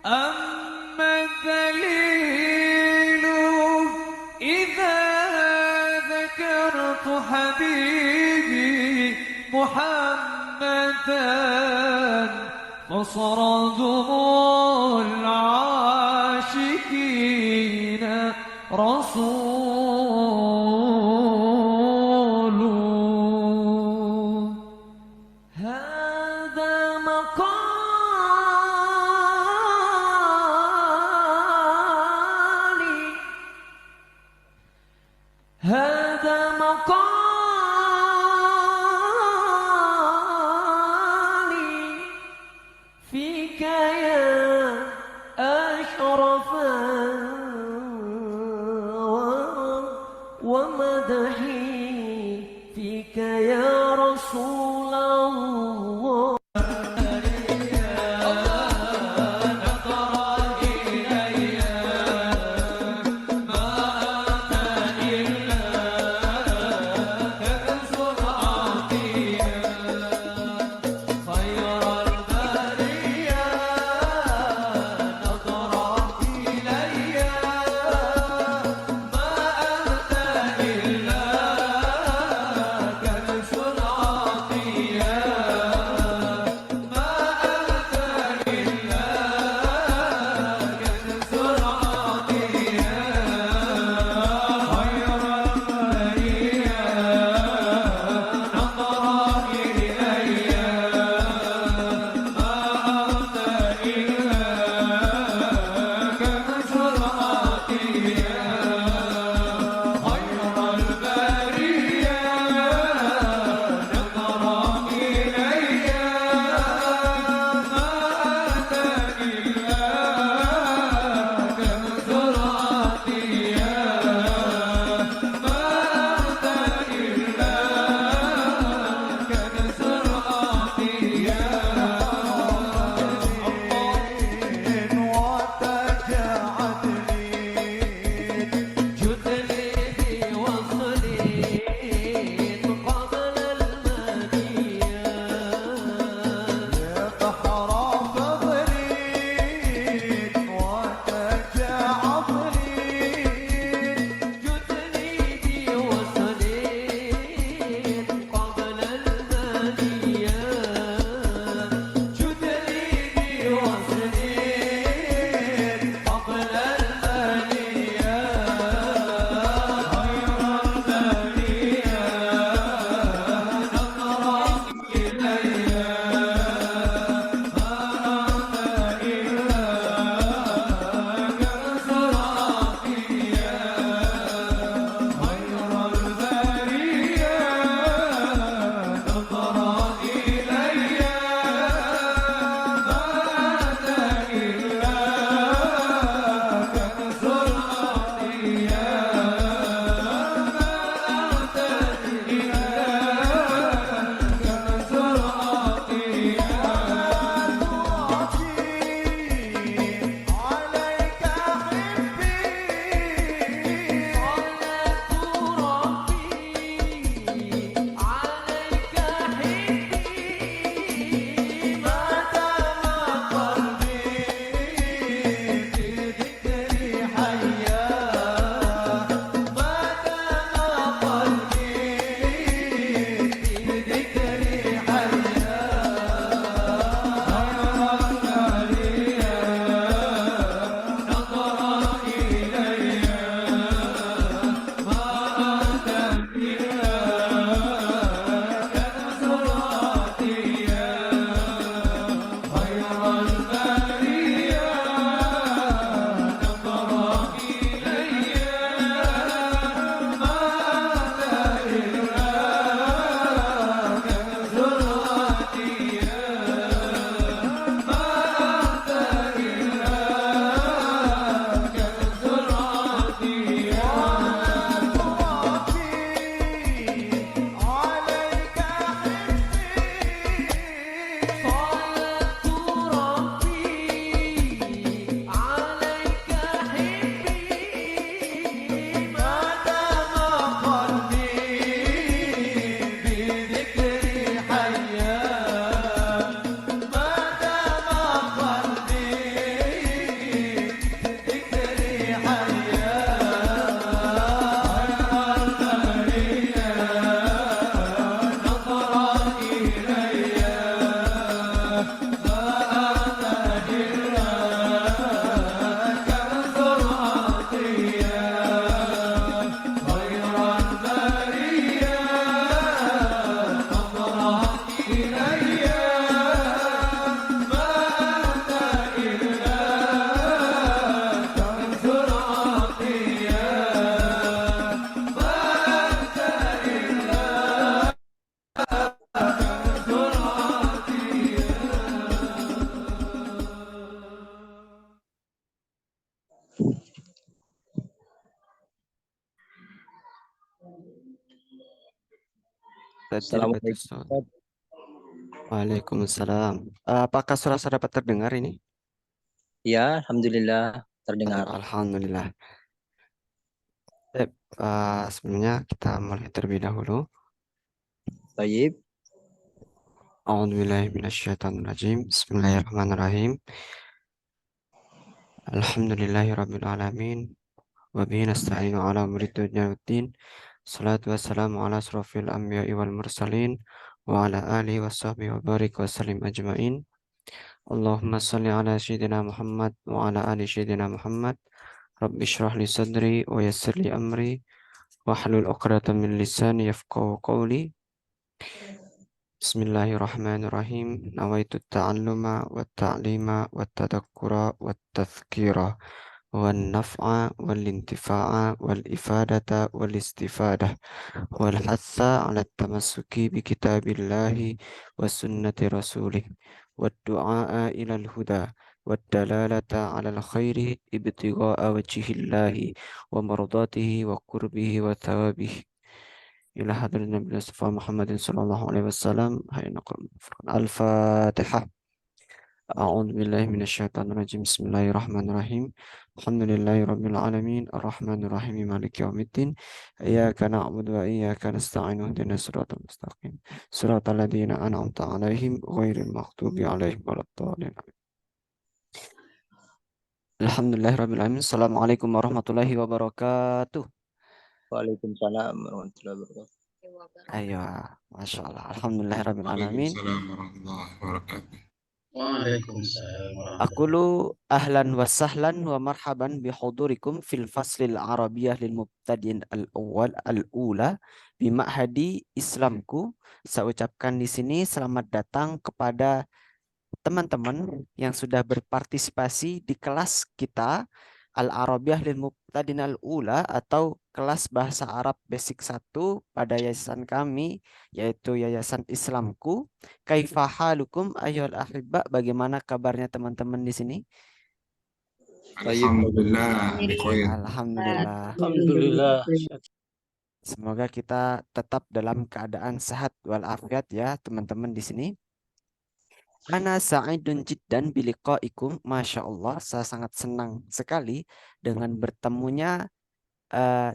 أما الذليل إذا ذكرت حبيبي محمدا فصار دموع العاشقين رسول. هذا مقالي، هذا مقالي فيك يا أشرف ومدحي فيك يا رسول الله. إلا Tadil Assalamualaikum. Batus. Ustaz. Waalaikumsalam. Apakah suara saya dapat terdengar ini? Ya, alhamdulillah Baik, terdengar. alhamdulillah. Baik, sebelumnya kita mulai terlebih dahulu. Baik. A'udzubillahi minasyaitonirrajim. Bismillahirrahmanirrahim. Alhamdulillahirabbil alamin. Wa bihi nasta'inu ala umuri dunya waddin. Salatu wassalamu ala asrofil anbiya'i wal mursalin wa ala alihi washabbihi wa barik wa sallim ajmain. Allahumma salli ala sayyidina Muhammad wa ala ali sayyidina Muhammad. Rabbi shrah li sadri wa yassir li amri wa hlul 'uqdatam min lisani yafqahu qawli. Bismillahirrahmanirrahim. Nawaitu ta'alluma wa ta'lima wa tadakkura wa tadhkira wa naf'a wal intifa'a wal ifadata wal istifadah wal hatha ala tamassuki bi kitabillahi wa sunnati rasulih wa du'a ila al huda wa dalalata ala al khairi ibtigha'a wajhillahi wa mardatihi wa qurbihi wa thawabihi ila hadratin Nabi Mustafa Muhammadin sallallahu alaihi wasallam. Al-Fatihah. A'udzu billahi minasyaitonir rajim. Bismillahirrahmanirrahim. Alhamdulillahi rabbil alamin. Arrahmanir rahim. Maliki yaumiddin. Iyyaka na'budu wa iyyaka nasta'in. Ihdinas siratal mustaqim. Siratal ladzina an'amta 'alaihim ghairil maghdubi 'alaihim waladdallin. Alhamdulillahirabbil alamin. Assalamualaikum warahmatullahi wabarakatuh. Waalaikumsalam warahmatullahi wabarakatuh. Ayo, Masya Allah. Alhamdulillahirabbil alamin. Waalaikumsalam warahmatullahi wabarakatuh. Waalaikumsalam warahmatullahi Aqulu ahlan wa sahlan wa marhaban bihudurikum fil faslil arabiyyah lil mubtadi'in al-ula bi ma'hadi Islamku. Saya ucapkan di sini selamat datang kepada teman-teman yang sudah berpartisipasi di kelas kita Al-Arabiyyah lil Mubtadi'in al-Ula atau kelas bahasa Arab basic 1 pada yayasan kami yaitu Yayasan Islamku. Kaifa halukum ayyuhal ahibba, bagaimana kabarnya teman-teman di sini? Baik. Alhamdulillah, bikhair. Alhamdulillah. Alhamdulillah. Semoga kita tetap dalam keadaan sehat walafiat ya teman-teman di sini. Ana sa'idun jiddan biliqaikum. Masya Allah, saya sangat senang sekali dengan bertemunya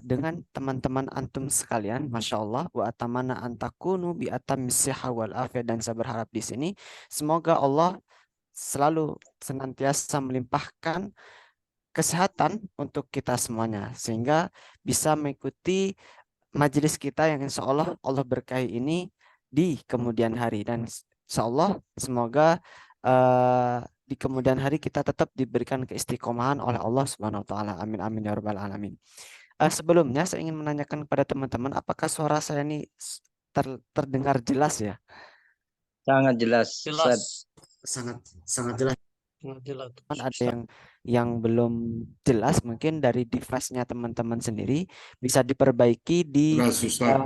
dengan teman-teman antum sekalian. Masya Allah. Wa atamana antakunu bi atamis siha wal afiyah. Dan saya berharap di sini semoga Allah selalu senantiasa melimpahkan kesehatan untuk kita semuanya sehingga bisa mengikuti majelis kita yang insya Allah Allah berkahi ini di kemudian hari, dan insya Allah semoga di kemudian hari kita tetap diberikan keistiqomahan oleh Allah Subhanahu wa taala. Amin amin ya rabbal alamin. Sebelumnya saya ingin menanyakan kepada teman-teman, apakah suara saya ini terdengar jelas ya? Sangat jelas. Jelas. Sangat sangat jelas. Jelas. Ada yang belum jelas mungkin dari device-nya teman-teman sendiri, bisa diperbaiki di Susah.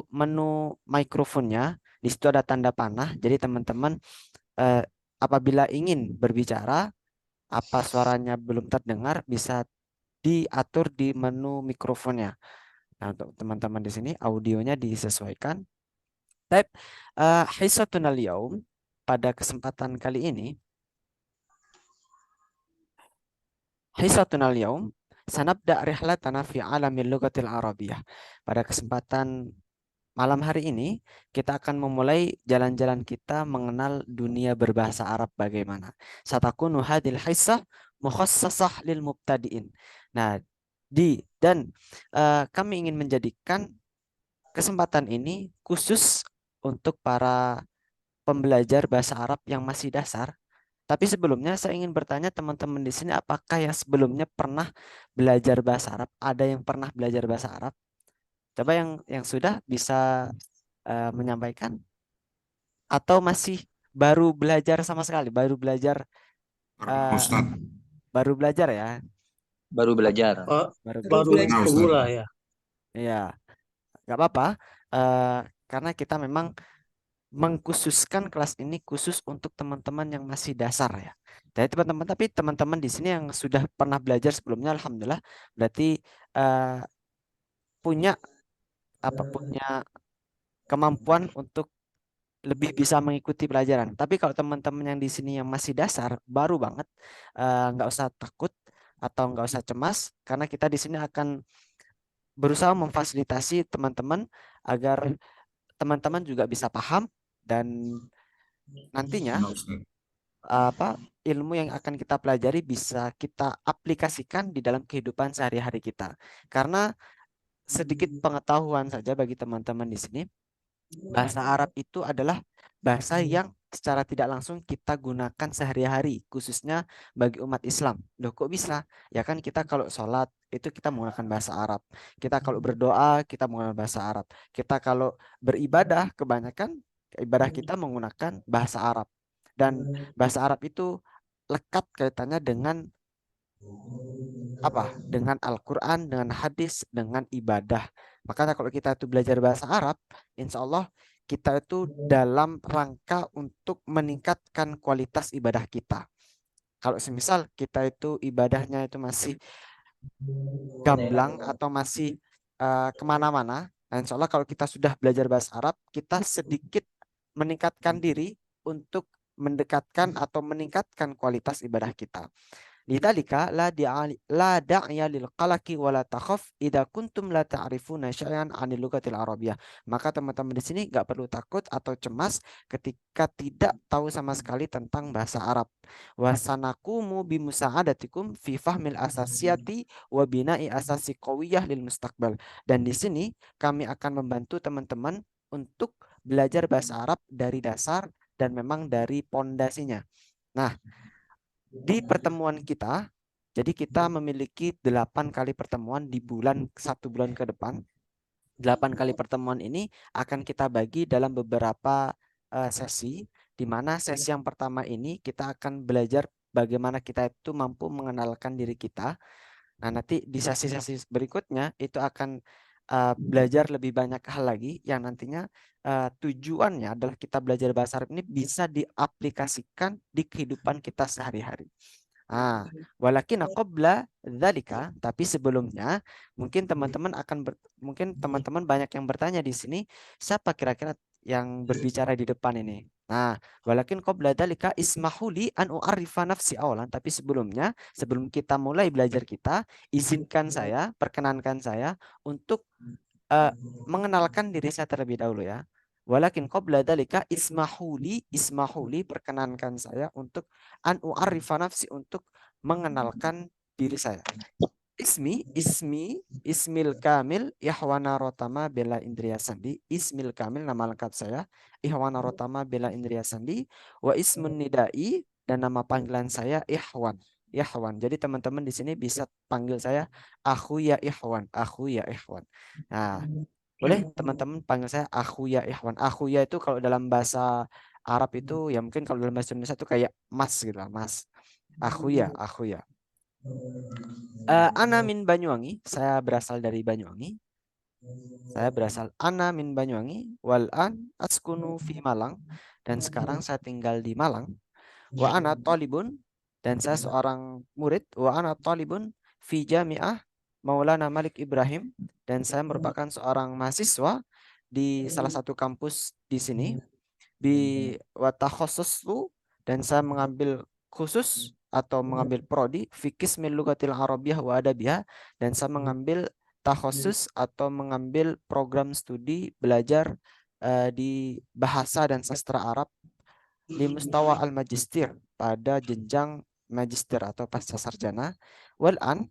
menu mikrofonnya. Di situ ada tanda panah. Jadi teman-teman apabila ingin berbicara, apa suaranya belum terdengar, bisa diatur di menu mikrofonnya. Nah, untuk teman-teman di sini audionya disesuaikan. Type hisatun al-yaum, pada kesempatan kali ini hisatun al-yaum sanabda rihlatana fi alamil lughatil arabiyyah. Pada kesempatan malam hari ini kita akan memulai jalan-jalan kita mengenal dunia berbahasa Arab bagaimana. Satakunu hadil hissah mukhassasah lil mubtadi'in. Nah, dan kami ingin menjadikan kesempatan ini khusus untuk para pembelajar bahasa Arab yang masih dasar. Tapi sebelumnya saya ingin bertanya teman-teman di sini, apakah yang sebelumnya pernah belajar bahasa Arab? Ada yang pernah belajar bahasa Arab? Coba yang sudah bisa menyampaikan, atau masih baru belajar sama sekali, baru belajar Ustaz. baru belajar ya? Baru belajar. Baru pemula ya. Iya, nggak apa-apa. Karena kita memang mengkhususkan kelas ini khusus untuk teman-teman yang masih dasar ya. Jadi teman-teman, tapi teman-teman di sini yang sudah pernah belajar sebelumnya, alhamdulillah, berarti punya kemampuan untuk lebih bisa mengikuti pelajaran. Tapi kalau teman-teman yang di sini yang masih dasar, baru banget, nggak usah takut atau nggak usah cemas, karena kita di sini akan berusaha memfasilitasi teman-teman agar teman-teman juga bisa paham dan nantinya Ya, Ustaz. ilmu yang akan kita pelajari bisa kita aplikasikan di dalam kehidupan sehari-hari kita. Karena sedikit pengetahuan saja bagi teman-teman di sini, bahasa Arab itu adalah bahasa yang secara tidak langsung kita gunakan sehari-hari, khususnya bagi umat Islam. Loh, kok bisa? Ya kan kita kalau sholat itu kita menggunakan bahasa Arab. Kita kalau berdoa kita menggunakan bahasa Arab. Kita kalau beribadah kebanyakan ibadah kita menggunakan bahasa Arab. Dan bahasa Arab itu lekat kaitannya dengan apa? Dengan Al-Quran, dengan hadis, dengan ibadah. Makanya kalau kita itu belajar bahasa Arab, insya Allah kita itu dalam rangka untuk meningkatkan kualitas ibadah kita. Kalau semisal kita itu ibadahnya itu masih gamblang atau masih kemana-mana, nah, insya Allah kalau kita sudah belajar bahasa Arab, kita sedikit meningkatkan diri untuk mendekatkan atau meningkatkan kualitas ibadah kita. Lidzalika la da'ya lil qalaqi wa la takhaf idza kuntum la ta'rifuna syai'an 'anil lughatil arabiyyah. Maka teman-teman di sini nggak perlu takut atau cemas ketika tidak tahu sama sekali tentang bahasa Arab. Wa sanaqumu bi musa'adatikum fi fahmil asasiyati wa bina'i asasi qawiyyah lil mustaqbal. Dan di sini kami akan membantu teman-teman untuk belajar bahasa Arab dari dasar dan memang dari pondasinya. Nah, di pertemuan kita, jadi kita memiliki 8 kali pertemuan di satu bulan ke depan. 8 kali pertemuan ini akan kita bagi dalam beberapa sesi, di mana sesi yang pertama ini kita akan belajar bagaimana kita itu mampu mengenalkan diri kita. Nah, nanti di sesi-sesi berikutnya itu akan belajar lebih banyak hal lagi yang nantinya tujuannya adalah kita belajar bahasa Arab ini bisa diaplikasikan di kehidupan kita sehari-hari. Walakin qabla dzalika, tapi sebelumnya mungkin teman-teman mungkin teman-teman banyak yang bertanya di sini, siapa kira-kira yang berbicara di depan ini? Nah, walakin qabla dzalika ismahuli an u'arrifa nafsi awalan, tapi sebelum kita mulai belajar kita, perkenankan saya untuk mengenalkan diri saya terlebih dahulu ya. Walakin qabla dzalika ismahuli perkenankan saya untuk an u'arrifa nafsi untuk mengenalkan diri saya. Ismil kamil Ihwana Rotama Bella Indriya Sandi. Ismil kamil nama lengkap saya Ihwana Rotama Bella Indriya Sandi. Wa ismun nidai dan nama panggilan saya Ihwan. Ihwan. Jadi teman-teman di sini bisa panggil saya Akhu ya Ihwan. Akhu ya Ihwan. Nah, boleh teman-teman panggil saya Akhu ya Ihwan. Akhu ya itu kalau dalam bahasa Arab itu ya mungkin kalau dalam bahasa Indonesia itu kayak mas gitu lah, mas. Akhu ya, akhu ya. Ana min Banyuwangi, saya berasal dari Banyuwangi. Ana min Banyuwangi, wal an askunu fi Malang, dan sekarang saya tinggal di Malang. Wa ana talibun, dan saya seorang murid. Wa ana talibun fi Jami'ah Maulana Malik Ibrahim, dan saya merupakan seorang mahasiswa di salah satu kampus di sini. Bi wa takhassusu, dan saya mengambil khusus atau mengambil prodi fikih lughatil arabiyyah wa adabiyah, dan saya mengambil takhusus atau mengambil program studi belajar di bahasa dan sastra Arab di mustawa al-magister, pada jenjang magister atau pasca sarjana. Wal an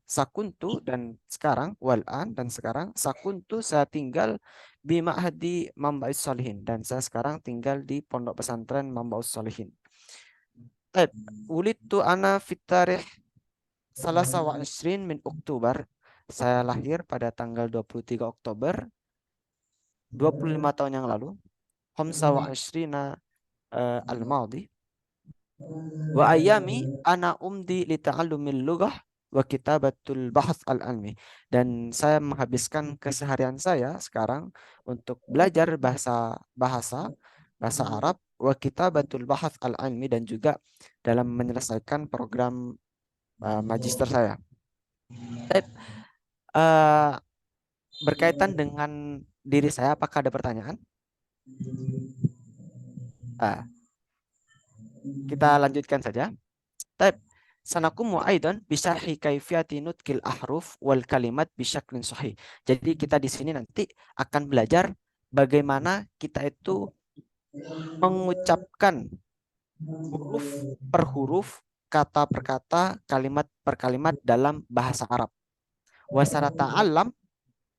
dan sekarang sakuntu saya tinggal di Ma'hadi Mamba'us Solihin, dan saya sekarang tinggal di Pondok Pesantren Mamba'us Solihin. Wulidtu ana fit tarikh Salasa wa Ishrin min Oktober. Saya lahir pada tanggal 23 Oktober 25 tahun yang lalu. Khamsa wa Ishrina al-Madi. Wa ayami ana umdi li ta'allumil lughah wa kitabatul bahth al-almi. Dan saya menghabiskan keseharian saya sekarang untuk belajar bahasa Arab wa kitabatul bahth al-almi, dan juga dalam menyelesaikan program magister saya. Berkaitan dengan diri saya, apakah ada pertanyaan? Ah, kita lanjutkan saja. Taib. Sanakumu aidan bisyarhi kaifiyati nutqil ahruf wal kalimat bisyaklin sahih. Jadi kita di sini nanti akan belajar bagaimana kita itu mengucapkan huruf per huruf, kata per kata, kalimat per kalimat dalam bahasa Arab. Wa sanata'allam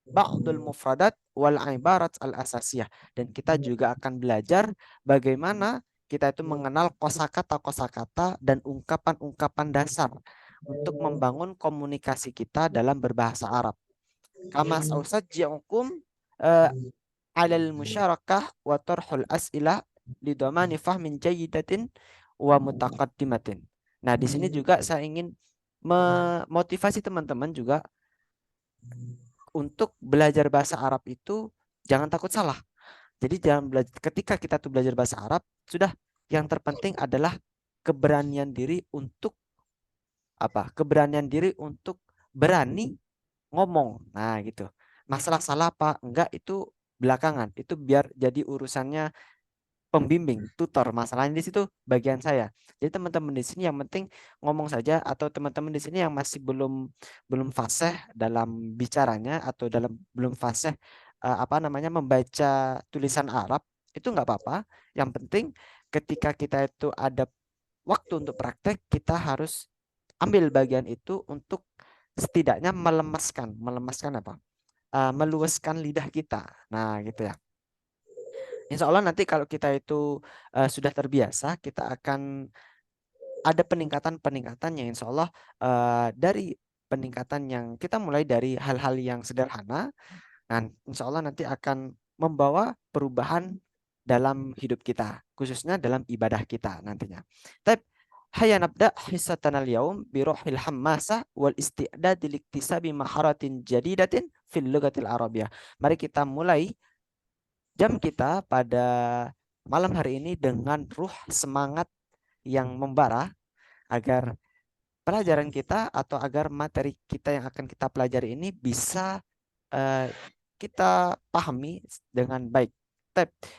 ba'dul mufradat wal ibarat al asasiyah, dan kita juga akan belajar bagaimana kita itu mengenal kosakata-kosakata dan ungkapan-ungkapan dasar untuk membangun komunikasi kita dalam berbahasa Arab. Kama sausajji'ukum alal musyarakah wa tarhul as'ilah lidhamani fahmin jayyidatin wa mutaqaddimatin. Nah, di sini juga saya ingin memotivasi teman-teman juga untuk belajar bahasa Arab itu jangan takut salah. Jadi jangan belajar, ketika kita tuh belajar bahasa Arab, sudah yang terpenting adalah keberanian diri untuk apa? Keberanian diri untuk berani ngomong. Nah, gitu. Masalah salah apa enggak itu belakangan. Itu biar jadi urusannya pembimbing, tutor. Masalahnya di situ bagian saya. Jadi teman-teman di sini yang penting ngomong saja, atau teman-teman di sini yang masih belum fasih dalam bicaranya atau dalam belum fasih apa namanya membaca tulisan Arab, itu nggak apa-apa. Yang penting ketika kita itu ada waktu untuk praktek, kita harus ambil bagian itu untuk setidaknya melemaskan apa? Meluaskan lidah kita. Nah, gitu ya. Insya Allah nanti kalau kita itu sudah terbiasa, kita akan ada peningkatan-peningkatan yang insya Allah dari peningkatan yang kita mulai dari hal-hal yang sederhana, dan insya Allah nanti akan membawa perubahan dalam hidup kita, khususnya dalam ibadah kita nantinya. Tapi hayya nabda hissatan al-yaum bi ruhil hammasah wal isti'dad liktisabi maharatin jadidatin fil lughatil arabiyyah. Mari kita mulai jam kita pada malam hari ini dengan ruh semangat yang membara agar pelajaran kita atau agar materi kita yang akan kita pelajari ini bisa kita pahami dengan baik.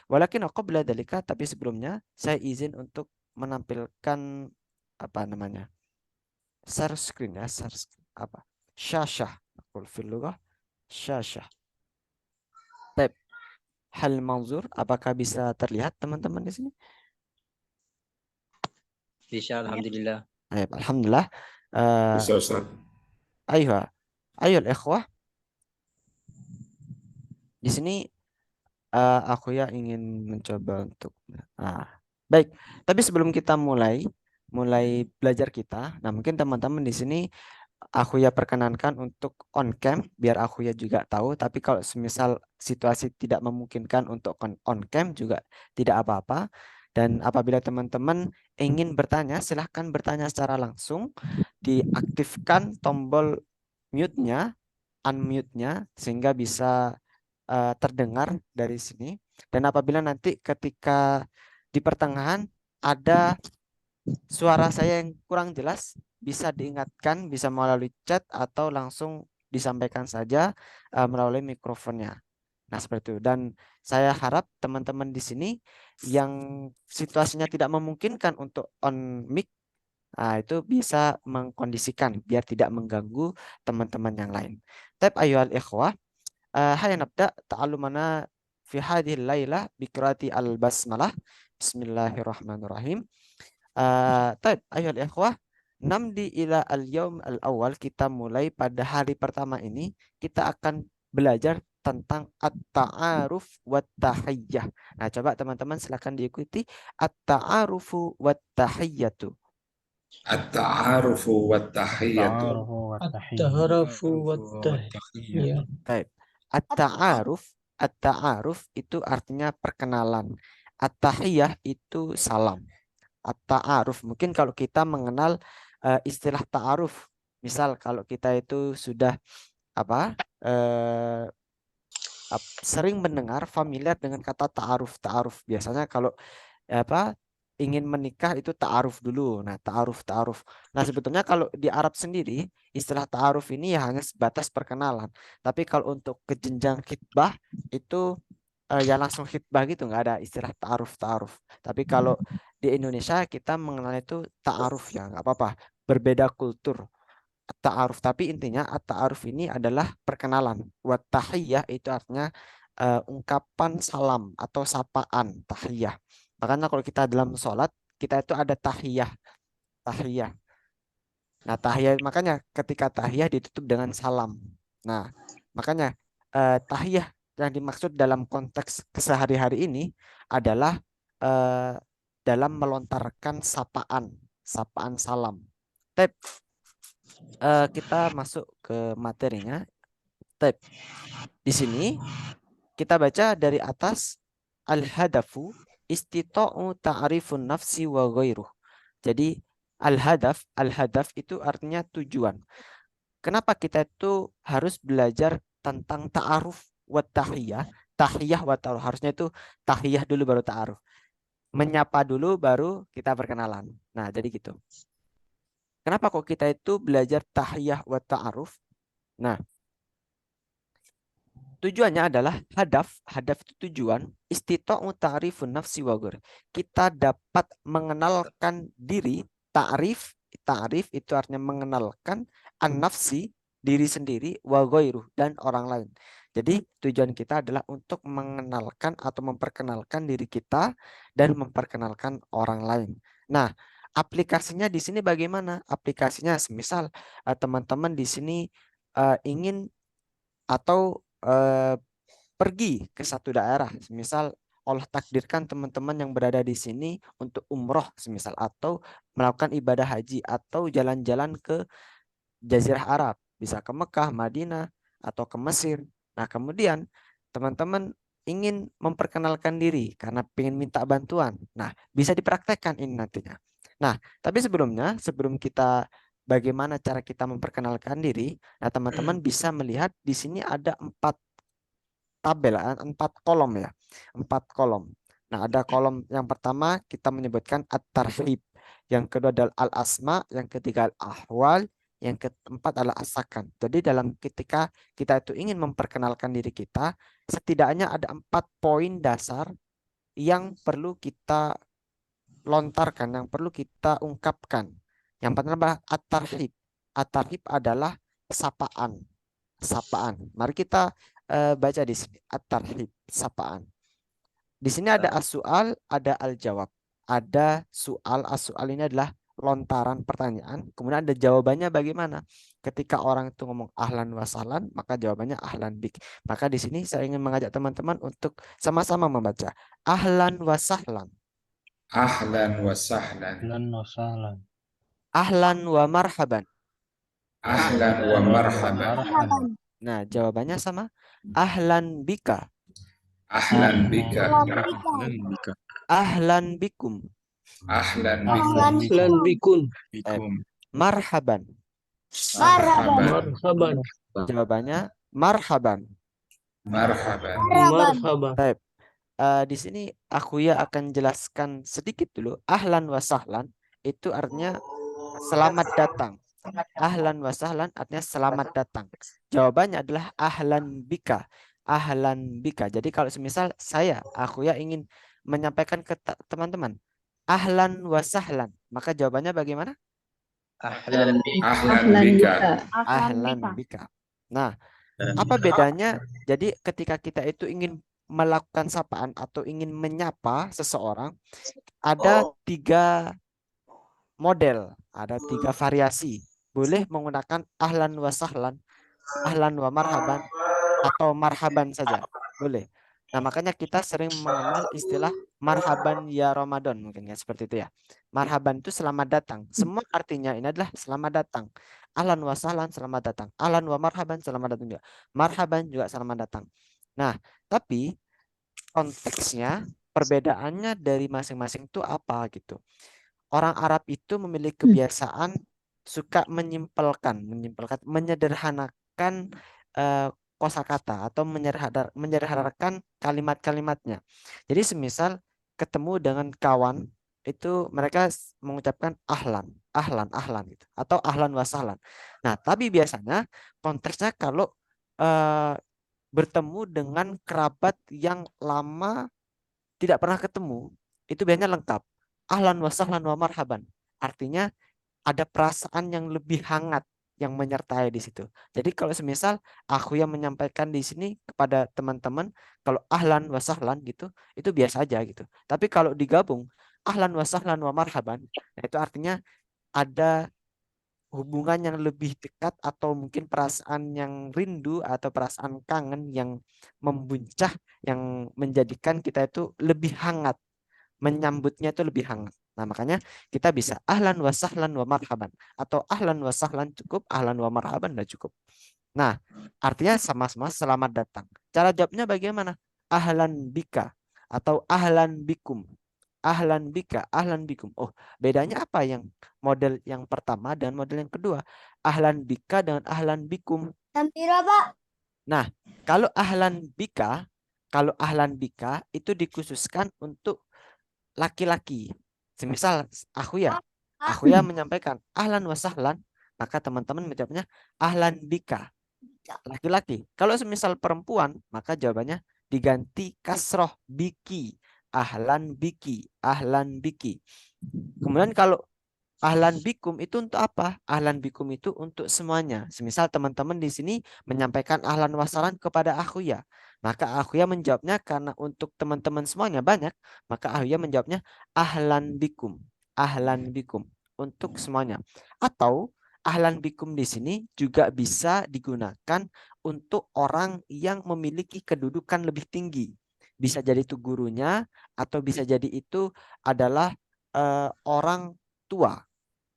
Walakin aku bila dalika, tapi sebelumnya saya izin untuk menampilkan apa namanya? Share screen ya, share screen. Apa? Syashah. Aku fil lughah syashah. Hal manzur, apakah bisa terlihat teman-teman di sini? Bisa, alhamdulillah. Alhamdulillah. Bisa Ustaz. Ayo ikhwah. Di sini aku ya ingin mencoba untuk baik. Tapi sebelum kita mulai belajar kita, nah mungkin teman-teman di sini aku ya perkenankan untuk on cam biar aku ya juga tahu, tapi kalau semisal situasi tidak memungkinkan untuk on cam juga tidak apa-apa. Dan apabila teman-teman ingin bertanya, silahkan bertanya secara langsung, diaktifkan tombol mute-nya, unmute-nya sehingga bisa terdengar dari sini. Dan apabila nanti ketika di pertengahan ada suara saya yang kurang jelas, bisa diingatkan, bisa melalui chat atau langsung disampaikan saja melalui mikrofonnya. Nah, seperti itu. Dan saya harap teman-teman di sini yang situasinya tidak memungkinkan untuk on mic, itu bisa mengkondisikan biar tidak mengganggu teman-teman yang lain. Tab ayyuhal ikhwah, hayya nabda ta'allumana fi hadhihi al-lailah bi qiraati al-basmalah. Bismillahirrahmanirrahim. Taib, ayo ikhwah, namdi ila al-yaum al-awwal, kita mulai pada hari pertama ini, kita akan belajar tentang at-ta'aruf wa tahiyyah. Nah, coba teman-teman silakan diikuti at-ta'arufu wa tahiyyatu. At-ta'arufu wa tahiyyatu. At-ta'arufu wa tahiyyah. Taib. At-ta'aruf itu artinya perkenalan. At-tahiyyah itu salam. At-ta'aruf, mungkin kalau kita mengenal istilah ta'aruf, misal kalau kita itu sudah sering mendengar familiar dengan kata ta'aruf biasanya kalau ingin menikah itu ta'aruf dulu. Nah, ta'aruf. Nah, sebetulnya kalau di Arab sendiri istilah ta'aruf ini ya hanya sebatas perkenalan, tapi kalau untuk ke jenjang khitbah itu ya langsung khitbah gitu, nggak ada istilah ta'aruf. Tapi kalau di Indonesia kita mengenal itu ta'aruf ya, nggak apa-apa. Berbeda kultur. Ta'aruf, tapi intinya ta'aruf ini adalah perkenalan. Wa tahiyyah itu artinya ungkapan salam atau sapaan, tahiyyah. Makanya kalau kita dalam sholat, kita itu ada tahiyyah, tahiyyah. Nah, tahiyah makanya ketika tahiyah ditutup dengan salam. Nah, makanya tahiyah yang dimaksud dalam konteks kesehari-hari ini adalah eh, dalam melontarkan sapaan, sapaan salam. Tep, kita masuk ke materinya. Tep. Di sini kita baca dari atas al-hadafu istita'u ta'rifun nafsi wa ghairuh. Jadi al-hadaf itu artinya tujuan. Kenapa kita itu harus belajar tentang ta'aruf wa tahiyah? Tahiyah wa ta'aruf. Harusnya itu tahiyah dulu baru ta'aruf. Menyapa dulu baru kita perkenalan. Nah, jadi gitu. Kenapa kok kita itu belajar tahiyah wa ta'aruf? Nah, tujuannya adalah hadaf itu tujuan, istita'u ta'rifun nafsi wa ghair. Kita dapat mengenalkan diri, ta'rif itu artinya mengenalkan an-nafsi, diri sendiri, wa ghairuh, dan orang lain. Jadi tujuan kita adalah untuk mengenalkan atau memperkenalkan diri kita dan memperkenalkan orang lain. Nah, aplikasinya di sini bagaimana? Aplikasinya semisal teman-teman di sini ingin atau pergi ke satu daerah, semisal Allah takdirkan teman-teman yang berada di sini untuk umroh semisal, atau melakukan ibadah haji, atau jalan-jalan ke Jazirah Arab, bisa ke Mekah, Madinah, atau ke Mesir. Nah, kemudian teman-teman ingin memperkenalkan diri karena ingin minta bantuan. Nah, bisa dipraktekkan ini nantinya. Nah, tapi sebelumnya, sebelum kita bagaimana cara kita memperkenalkan diri, nah teman-teman bisa melihat di sini ada 4 tabel, 4 kolom ya, 4 kolom. Nah, ada kolom yang pertama kita menyebutkan at-tarhib, yang kedua adalah al-asma, yang ketiga al-ahwal, yang keempat adalah as-sakan. Jadi dalam ketika kita itu ingin memperkenalkan diri kita, setidaknya ada 4 poin dasar yang perlu kita lontarkan, yang perlu kita ungkapkan. Yang pertama adalah at-tarhib. At-tarhib adalah sapaan. Sapaan. Mari kita baca di sini at-tarhib, sapaan. Di sini ada as-su'al, ada al-jawab. Ada soal, as-su'al ini adalah lontaran pertanyaan, kemudian ada jawabannya bagaimana. Ketika orang itu ngomong ahlan wa sahlan, maka jawabannya ahlan bik. Maka di sini saya ingin mengajak teman-teman untuk sama-sama membaca ahlan wa sahlan, Ahlan wa sahlan. Ahlan wa sahlan. ahlan wa marhaban. Ahlan wa marhaban. Marhaban. Nah, jawabannya sama ahlan bika, Ahlan bika. Ahlan bika. ahlan bikum, Ahlan Ahlan bikum. bikum. marhaban. Marhaban. Marhaban. Jawabannya marhaban. Marhaban. Marhaban. Baik. Di sini aku ya akan jelaskan sedikit dulu. Ahlan wa sahlan itu artinya selamat datang. Ahlan wa sahlan artinya selamat datang. Jawabannya adalah ahlan bika. Ahlan bika. Jadi kalau semisal aku ya ingin menyampaikan ke teman-teman ahlan wa sahlan, maka jawabannya bagaimana? Ahlan Ahlan bika. Ahlan bika. Nah, apa bedanya? Jadi ketika kita itu ingin melakukan sapaan atau ingin menyapa seseorang, ada 3 model, ada 3 variasi. Boleh menggunakan ahlan wa sahlan, ahlan wa marhaban, atau marhaban saja. Boleh. Nah, makanya kita sering mengenal istilah marhaban ya Ramadan, mungkin ya seperti itu ya. Marhaban itu selamat datang. Semua artinya ini adalah selamat datang. Ahlan wa sahlan selamat datang. Ahlan wa marhaban selamat datang juga. Marhaban juga selamat datang. Nah, tapi konteksnya, perbedaannya dari masing-masing itu apa gitu. Orang Arab itu memiliki kebiasaan suka menyimpelkan, menyederhanakan kosakata atau menyederhanakan kalimat-kalimatnya. Jadi semisal ketemu dengan kawan itu mereka mengucapkan ahlan, ahlan, ahlan gitu, atau ahlan wa sahlan. Nah, tapi biasanya konteksnya kalau bertemu dengan kerabat yang lama tidak pernah ketemu, itu biasanya lengkap. Ahlan wa sahlan wa marhaban. Artinya ada perasaan yang lebih hangat yang menyertai di situ. Jadi kalau semisal aku yang menyampaikan di sini kepada teman-teman, kalau ahlan wa sahlan gitu, itu biasa aja gitu. Tapi kalau digabung ahlan wa sahlan wa marhaban, nah itu artinya ada hubungan yang lebih dekat atau mungkin perasaan yang rindu atau perasaan kangen yang membuncah yang menjadikan kita itu lebih hangat, menyambutnya itu lebih hangat. Nah, makanya kita bisa ahlan wa sahlan wa marhaban atau ahlan wa sahlan cukup, ahlan wa marhaban udah cukup. Nah, artinya sama-sama selamat datang. Cara jawabnya bagaimana? Ahlan bika atau ahlan bikum. Ahlan bika, ahlan bikum. Oh, bedanya apa yang model yang pertama dan model yang kedua? Ahlan bika dengan ahlan bikum. Tampira, Pak. Nah, kalau ahlan bika itu dikhususkan untuk laki-laki. Semisal aku ya menyampaikan ahlan wa sahlan, maka teman-teman menjawabnya ahlan bika, laki-laki. Kalau semisal perempuan, maka jawabannya diganti kasroh biki, ahlan biki, ahlan biki. Kemudian kalau ahlan bikum itu untuk apa? Ahlan bikum itu untuk semuanya. Semisal teman-teman di sini menyampaikan ahlan wasalan kepada aku ya, maka aku ya menjawabnya karena untuk teman-teman semuanya banyak, maka aku ya menjawabnya ahlan bikum, ahlan bikum untuk semuanya. Atau ahlan bikum di sini juga bisa digunakan untuk orang yang memiliki kedudukan lebih tinggi. Bisa jadi itu gurunya atau bisa jadi itu adalah orang tua,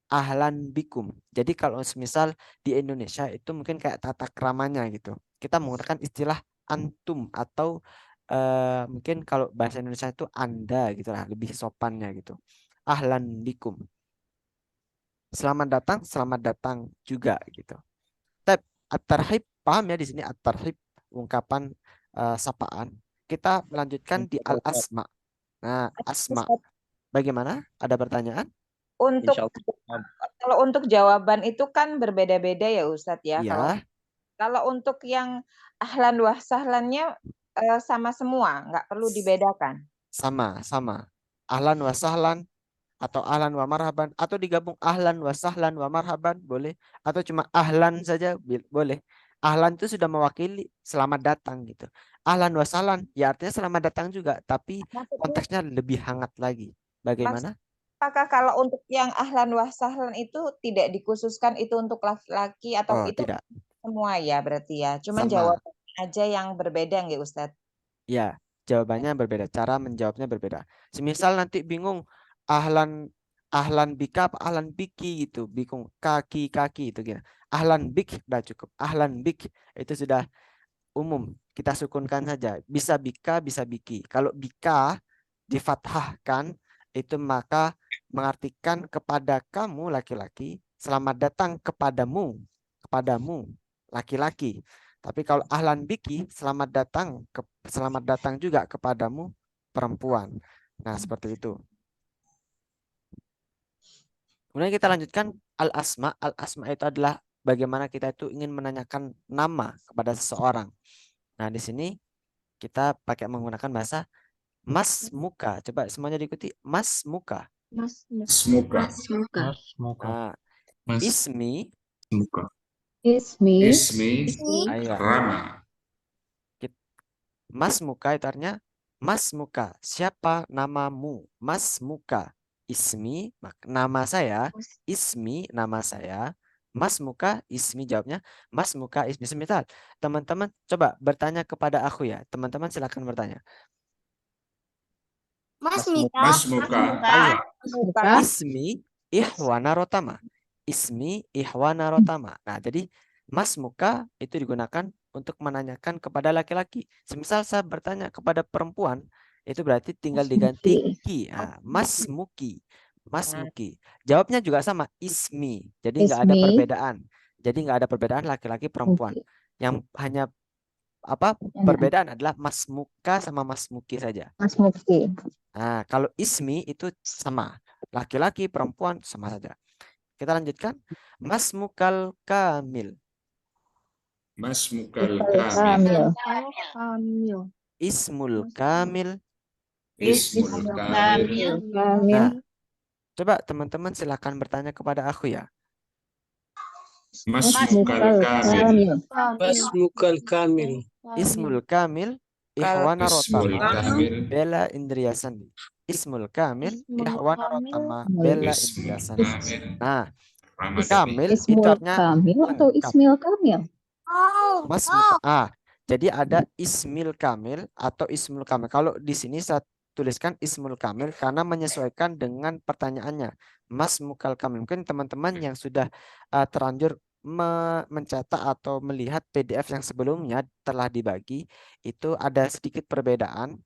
ahlan bikum. Jadi kalau semisal di Indonesia itu mungkin kayak tata keramanya gitu. Kita menggunakan istilah antum atau mungkin kalau bahasa Indonesia itu anda gitu lah, lebih sopannya gitu. Ahlan bikum. Selamat datang juga gitu. Tab at-tarhib, paham ya di sini at-tarhib, ungkapan sapaan. Kita melanjutkan di al-asma. Nah, asma. Bagaimana? Ada pertanyaan? Untuk Insya Allah. kalau untuk jawaban itu kan berbeda-beda ya Ustadz ya. Iya. Kalau untuk yang ahlan wa sahlannya sama semua, nggak perlu dibedakan. Sama. Ahlan wa sahlan atau ahlan wa marhaban atau digabung ahlan wa sahlan wa marhaban boleh, atau cuma ahlan saja boleh. Ahlan itu sudah mewakili selamat datang gitu. Ahlan wa sahlan ya artinya selamat datang juga, tapi Maksudnya, konteksnya lebih hangat lagi. Bagaimana? apakah kalau untuk yang ahlan wa sahlan itu tidak dikhususkan itu untuk laki-laki atau Oh, itu tidak. semua ya berarti ya? Cuman Sama. jawabannya aja yang berbeda nggak Ustadz? Ya, jawabannya berbeda, cara menjawabnya berbeda. Semisal nanti bingung ahlan ahlan bika apa ahlan biki gitu, bingung kaki itu gitu. Ahlan bik udah cukup. Ahlan bik itu sudah umum, kita sukunkan saja. Bisa bika, bisa biki. Kalau bika difathahkan itu maka mengartikan kepada kamu laki-laki, selamat datang kepadamu laki-laki. Tapi kalau ahlan biki, selamat datang juga kepadamu perempuan. Nah, seperti itu. Kemudian kita lanjutkan al-asma. Al-asma itu adalah bagaimana kita itu ingin menanyakan nama kepada seseorang. Nah, di sini kita pakai menggunakan bahasa mas muka. Coba semuanya diikuti. Mas muka. Semoga. Nah, Mas ismi. Semoga. Ismi. Ismi Ayo. Rama. Mas muka itu artinya mas muka. Siapa namamu? Mas muka. Ismi, nama saya. Ismi, nama saya. Mas muka, ismi, jawabnya. Mas muka, ismi. Sebentar. Teman-teman, coba bertanya kepada aku ya. Teman-teman silakan bertanya. Mas Mika. Mas Muka. Ayo. Muka. Ismi Ihwana Rotama. Ismi Ihwana Rotama. Nah, jadi mas muka itu digunakan untuk menanyakan kepada laki-laki. Semisal saya bertanya kepada perempuan, itu berarti tinggal Mas diganti Muki. ki. Nah, mas muki. Mas muki. Jawabnya juga sama, ismi. Jadi nggak ada Ismi. perbedaan. Jadi nggak ada perbedaan laki-laki perempuan. Muki. Yang hanya apa perbedaan adalah mas muka sama mas muki saja. Mas Muki. Nah, kalau ismi itu sama. Laki-laki, perempuan sama saja. Kita lanjutkan. Mas mukal kamil. Masmukal Kamil. kamil. Ismul kamil. Ismul kamil. Kamil. Nah, coba teman-teman silakan bertanya kepada aku ya. Masmukal kamil. Basmukal kamil. Ismul kamil Ikhwana Ismul Rotama kamil. Bella Indriya Sandi. Ismul kamil Ikhwana Rotama Bella Indriya Ismul Sandi. kamil. Nah, Ramadhani. kamil itu Ismul artinya Kamil atau lengkap. Ismil Kamil? Jadi ada ismil kamil atau ismul kamil. Kalau di sini saya tuliskan ismul kamil karena menyesuaikan dengan pertanyaannya. Mas mukal kamil. Mungkin teman-teman yang sudah terlanjur mencetak atau melihat PDF yang sebelumnya telah dibagi, itu ada sedikit perbedaan.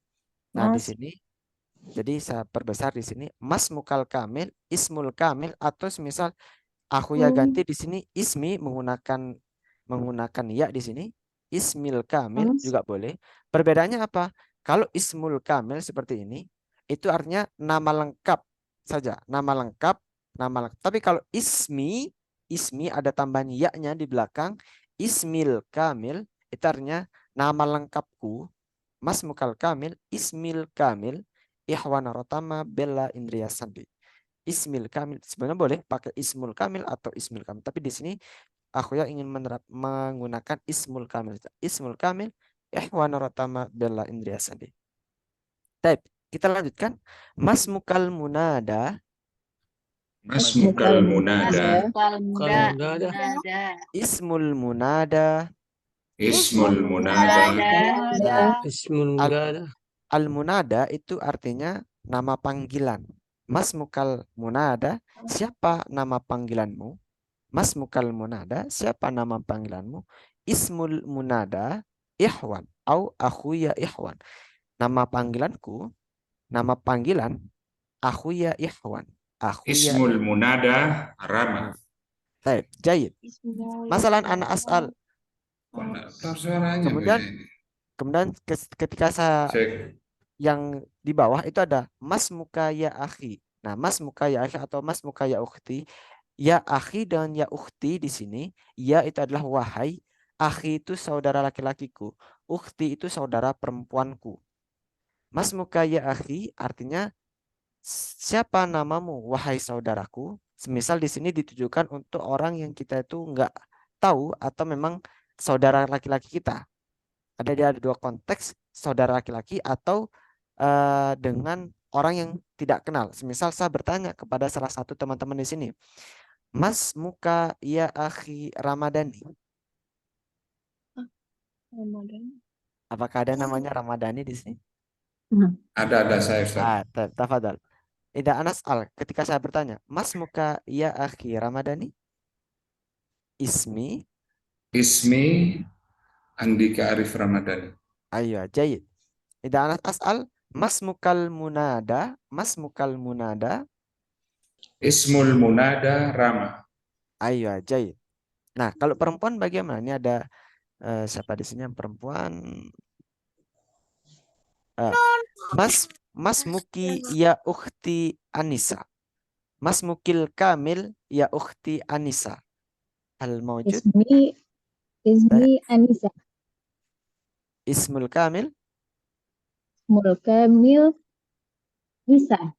Nah, di sini jadi saya perbesar di sini mas mukal kamil, ismul kamil, atau semisal aku ya ganti di sini ismi menggunakan ya di sini. Ismil kamil juga boleh. Perbedaannya apa? Kalau ismul kamil seperti ini, itu artinya nama lengkap saja. Nama lengkap, nama lengkap. Tapi kalau ismi ada tambahan ya-nya di belakang. Ismil kamil, itu artinya nama lengkapku. Mas mukal kamil, ismil kamil, Ikhwana Rotama Bella Indriya Sandi. Ismil kamil. Sebenarnya boleh pakai ismul kamil atau ismil kamil. Tapi di sini aku ya ingin menggunakan ismul kamil. Ismul kamil Ikhwana Rotama Bella Indriya Sandi. Baik, kita lanjutkan. Masmukal munada. Masmukal munada. Ismul munada. Ismul munada. Ismul munada. Al munada itu artinya nama panggilan. Masmukal munada, siapa nama panggilanmu? Masmukal munada, siapa nama panggilanmu? Ismul munada Ikhwan au akhuya Ikhwan. Nama panggilanku, nama panggilan akhuya Ikhwan. Akhuya. Ismul munada Rama. Baik, jayid. Masalah anak asal. Kemudian ketika saya yang di bawah itu ada mas muka ya akhi. Nah, mas muka ya akhi atau mas muka ya ukhti. Ya akhi dan ya ukhti di sini, ya itu adalah wahai, akhi itu saudara laki-lakiku, ukhti itu saudara perempuanku. Mas muka ya akhi artinya siapa namamu wahai saudaraku. Semisal di sini ditujukan untuk orang yang kita itu nggak tahu atau memang saudara laki-laki kita. Ada dua konteks, saudara laki-laki atau dengan orang yang tidak kenal. Semisal saya bertanya kepada salah satu teman-teman di sini, Mas muka ya akhi Ramadhani. Apakah ada namanya Ramadhani di sini? Ada saya Ustaz. Tafadhal. Ida Anas al, ketika saya bertanya, Mas muka ya akhi Ramadhani? Ismi Andika Arif Ramadhani. Ayo, jayid. Ida Anas as'al, Mas mukal munada. Ismul munada Rama. Ayo, jayid. Nah, kalau perempuan bagaimana? Ini ada siapa di sini yang perempuan? Mas muki ya ukhti Anissa. Mas mukil kamil ya ukhti Anissa. Hal mawjud? Ismi Anissa. Ismul kamil? Ismul kamil Nisa.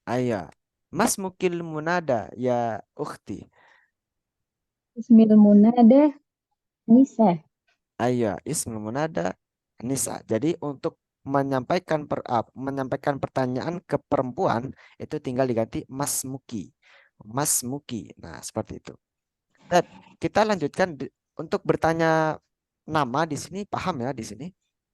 Ayo. Mas mukil munada ya ukhti. Ismil munada Nisa. Ayo, ismul munada Nisa. Jadi untuk menyampaikan pertanyaan ke perempuan itu tinggal diganti Mas Muki. Mas Muki. Nah, seperti itu. Dan kita lanjutkan untuk bertanya nama di sini, paham ya di sini?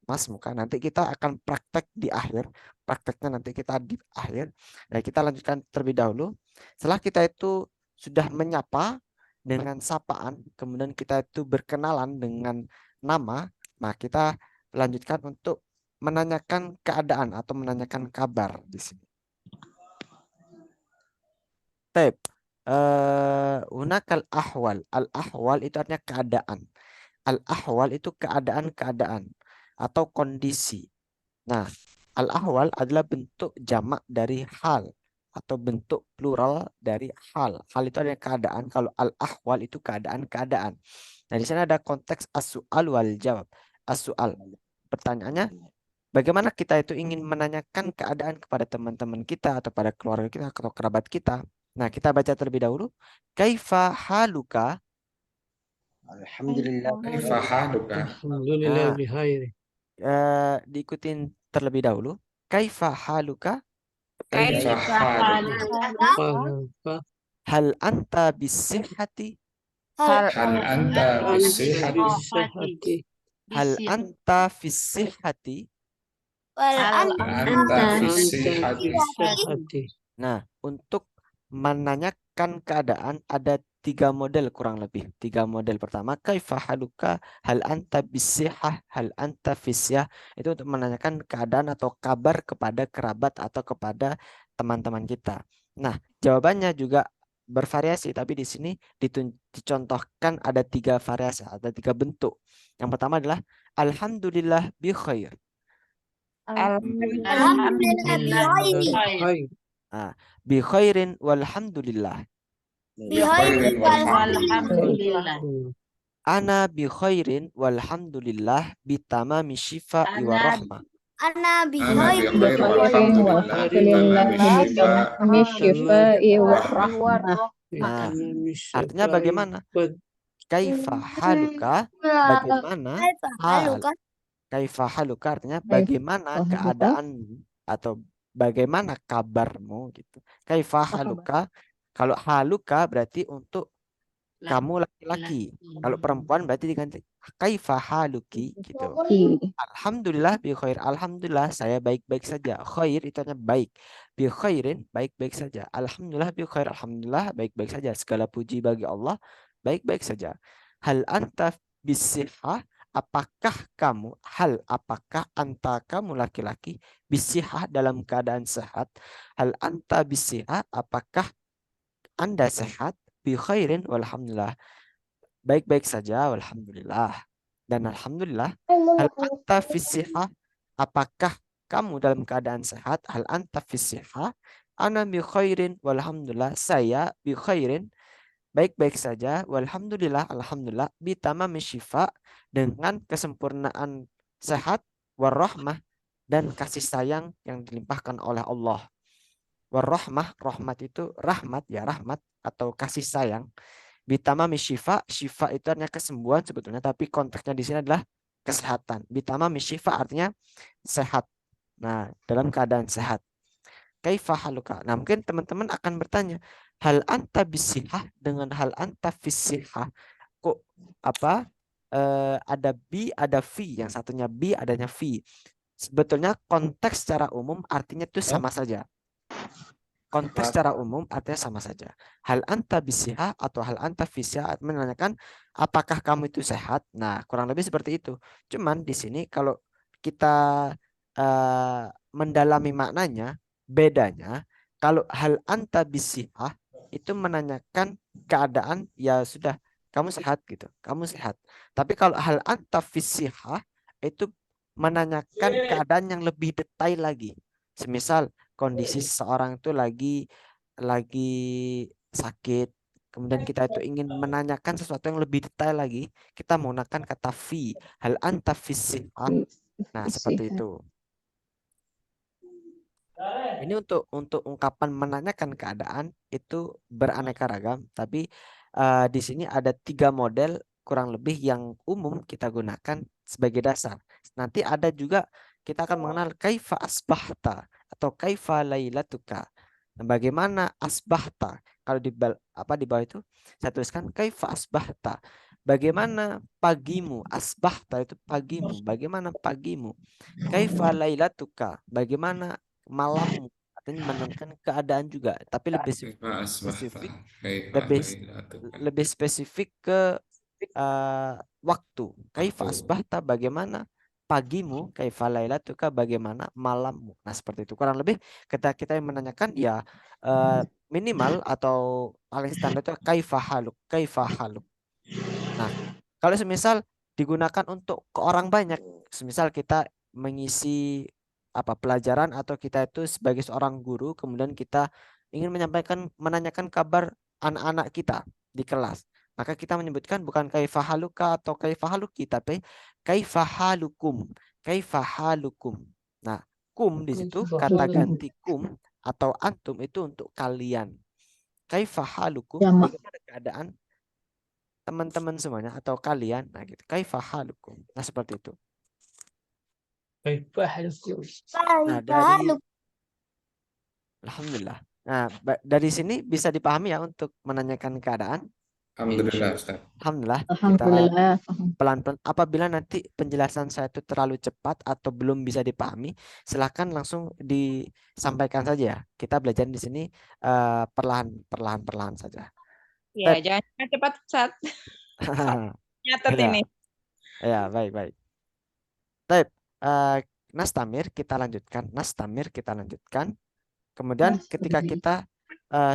Mas Muka. Nanti kita akan praktek di akhir. Prakteknya nanti kita di akhir. Nah, kita lanjutkan terlebih dahulu. Setelah kita itu sudah menyapa dengan sapaan, kemudian kita itu berkenalan dengan nama, nah kita lanjutkan untuk menanyakan keadaan atau menanyakan kabar di sini. Baik. Hunakal ahwal. Al-ahwal itu artinya keadaan. Al-ahwal itu keadaan-keadaan atau kondisi. Nah, al-ahwal adalah bentuk jamak dari hal atau bentuk plural dari hal. Hal itu adalah keadaan. Kalau al-ahwal itu keadaan-keadaan. Nah, di sana ada konteks as-su'al wal jawab. As-su'al. Pertanyaannya, bagaimana kita itu ingin menanyakan keadaan kepada teman-teman kita atau pada keluarga kita atau kerabat kita. Nah, kita baca terlebih dahulu. Kaifa haluka? Alhamdulillah. Kaifa haluka? Alhamdulillah Nah, bihairi. diikutin terlebih dahulu. Kaifa haluka? Kaifa haluka? Haluka. Hal anta bisihhati? Hal Hal anta bisihhati? Bisihhati. Hal anta fisihhati? Hal anta fisihhati? Bisihhati. Nah, untuk menanyakan keadaan ada 3 model kurang lebih. 3 model. Pertama, kaifa haluka, hal anta bisihah, hal anta fisyah. Itu untuk menanyakan keadaan atau kabar kepada kerabat atau kepada teman-teman kita. Nah, jawabannya juga bervariasi, tapi di sini dicontohkan ada 3 variasi, ada 3 bentuk. Yang pertama adalah alhamdulillah bi khair. Khair. Bi khairin walhamdulillah. Bi khairin walhamdulillah. Ana bi khairin walhamdulillah bi tamami shifa'i wa rahmah. Ana bi Ana bi khairin khair walhamdulillah. walhamdulillah Tamami syifai wa rahmah. Nah, artinya bagaimana? Kaifa haluka, bagaimana hal. Kaifa haluka artinya bagaimana haluka? keadaanmu atau bagaimana kabarmu gitu. Kaifa haluka, kalau haluka berarti untuk kamu laki-laki. Kalau perempuan berarti diganti kaifa haluki gitu. Alhamdulillah bi khair. Alhamdulillah saya baik-baik saja. Khair itu artinya baik. Bi khairin baik-baik saja. Alhamdulillah bi khair. Alhamdulillah baik-baik saja. Segala puji bagi Allah, baik-baik saja. Hal anta bisihah, apakah kamu, apakah anta kamu laki-laki bisihah dalam keadaan sehat? Hal anta bisihah, apakah anda sehat? Bi khairin walhamdulillah, baik-baik saja walhamdulillah. Dan alhamdulillah. Hal anta fisihah, apakah kamu dalam keadaan sehat? Hal anta fisihah, ana bi khairin walhamdulillah, saya bi khairin, baik-baik saja walhamdulillah, alhamdulillah, bi tamami syifa, dengan kesempurnaan sehat, warahmah, dan kasih sayang yang dilimpahkan oleh Allah. Warahmah, rahmat itu rahmat ya, rahmat atau kasih sayang. Bitamami syifa, syifa itu artinya kesembuhan sebetulnya, tapi konteksnya di sini adalah kesehatan. Bitamami syifa artinya sehat. Nah, dalam keadaan sehat. Kaifa haluka. Nah, mungkin teman-teman akan bertanya, hal anta bisihah dengan hal anta fisihah. Kok apa? Ada bi, ada fi. Yang satunya bi, adanya fi. Sebetulnya konteks secara umum artinya itu sama saja. Konteks secara umum artinya sama saja. Hal anta bisihah atau hal anta fisihah menanyakan apakah kamu itu sehat. Nah, kurang lebih seperti itu. Cuman di sini kalau kita mendalami maknanya, bedanya kalau hal anta bisihah itu menanyakan keadaan, ya sudah kamu sehat gitu. Kamu sehat. Tapi kalau hal anta fisihah itu menanyakan keadaan yang lebih detail lagi. Semisal kondisi seseorang itu lagi sakit, kemudian kita itu ingin menanyakan sesuatu yang lebih detail lagi, kita menggunakan kata fi, hal anta fisihah. Nah, seperti itu. Ini untuk ungkapan menanyakan keadaan itu beraneka ragam, tapi di sini ada 3 model kurang lebih yang umum kita gunakan sebagai dasar. Nanti ada juga kita akan mengenal kaifa asbahta atau kaifa lailatuka. Nah, bagaimana asbahta? Kalau di bawah itu saya tuliskan kaifa asbahta. Bagaimana pagimu? Asbahta itu pagimu. Bagaimana pagimu? Kaifa lailatuka? Bagaimana malammu? Artinya menentukan keadaan juga, tapi lebih spesifik, lebih spesifik ke waktu. Kaifa asbahta, bagaimana pagimu, kaifa lailatuka, bagaimana malammu. Nah, seperti itu kurang lebih kita yang menanyakan ya minimal atau paling standar itu kaifa haluk, kaifa haluk. Nah, kalau semisal digunakan untuk ke orang banyak, semisal kita mengisi pelajaran atau kita itu sebagai seorang guru, kemudian kita ingin menanyakan kabar anak-anak kita di kelas. Maka kita menyebutkan bukan kaifahaluka atau kaifahaluki, tapi kaifahalukum. Kaifahalukum. Nah, kum di situ kata ganti kum atau antum itu untuk kalian. Kaifahalukum, Jamak. bagaimana keadaan teman-teman semuanya atau kalian. Nah, gitu. Kaifahalukum. Nah, seperti itu. Kaifahalukum. Nah, dari Alhamdulillah. Nah, dari sini bisa dipahami ya untuk menanyakan keadaan. Alhamdulillah Ustaz. Alhamdulillah. Kita Alhamdulillah. pelan-pelan. Apabila nanti penjelasan saya itu terlalu cepat atau belum bisa dipahami, silakan langsung disampaikan saja ya. Kita belajar di sini perlahan saja. Ya, jangan cepat Ustaz. Nyatet Ya, ini. ya, baik. Nastamir kita lanjutkan. Kemudian ketika kita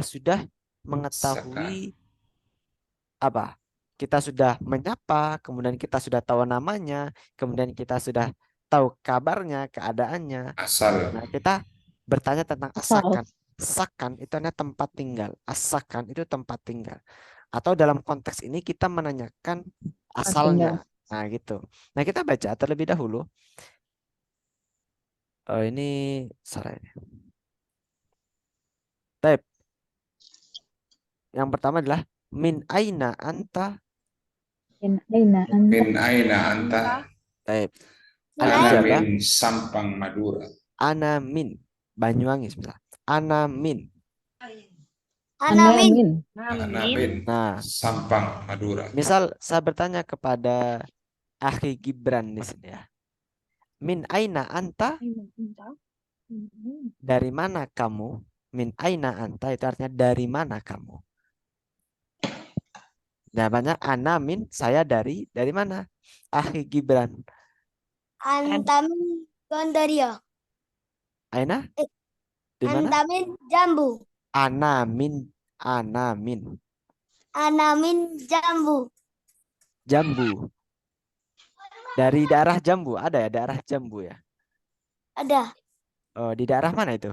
sudah mengetahui apa? Kita sudah menyapa, kemudian kita sudah tahu namanya, kemudian kita sudah tahu kabarnya, keadaannya. Asal. Nah, kita bertanya tentang Asal. asakan. Asakan itu hanya tempat tinggal. Asakan itu tempat tinggal. Atau dalam konteks ini kita menanyakan asalnya. Nah, gitu. Nah, kita baca terlebih dahulu. Oh, ini salah ini. Baik. Yang pertama adalah min aina anta. Min aina anta. Min aina anta. Baik. Ana Al-ijabah. min Sampang Madura. Ana min Banyuwangi sebentar. Ana min. Ana min. Ana min Nah, Sampang Madura. misal saya bertanya kepada Akhi Gibran di sini ya. Min aina anta? Dari mana kamu? Min aina anta itu artinya dari mana kamu? Jawabannya ana min, saya dari mana? Akhi Gibran. Anta min Gandaria. Aina? Di mana? Anta min Jambu. Ana min. Ana min Jambu. Jambu. Dari daerah Jambu, ada ya daerah Jambu ya? Ada. Oh, di daerah mana itu?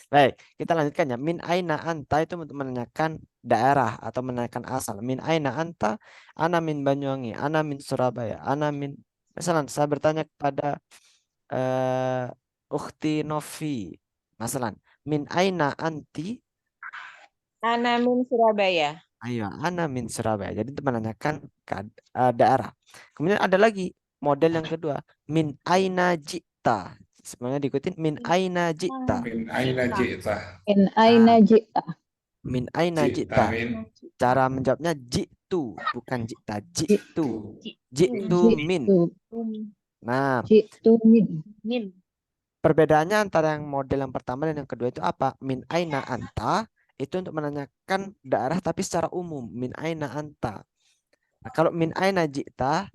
Baik, kita lanjutkan ya. Min aina anta itu untuk menanyakan daerah atau menanyakan asal. Min aina anta, ana min Banyuwangi, ana min Surabaya, ana min. Misalnya saya bertanya kepada Ukhti Novi. Masalah, min aina anti? Ana min Surabaya. Ayo, ana min Surabaya. Jadi itu menanyakan daerah. Kemudian ada lagi model yang kedua, min aina jita. Sebenarnya diikutin min aina jita. Min aina ji'ta. Min aina ji'ta. Min aina jita. min Cara menjawabnya jitu, bukan jita. Jitu. Jitu min. Nah, Ji'tu min. perbedaannya antara yang model yang pertama dan yang kedua itu apa? Min aina anta itu untuk menanyakan daerah tapi secara umum. Min aina anta. Nah, kalau min aina jita,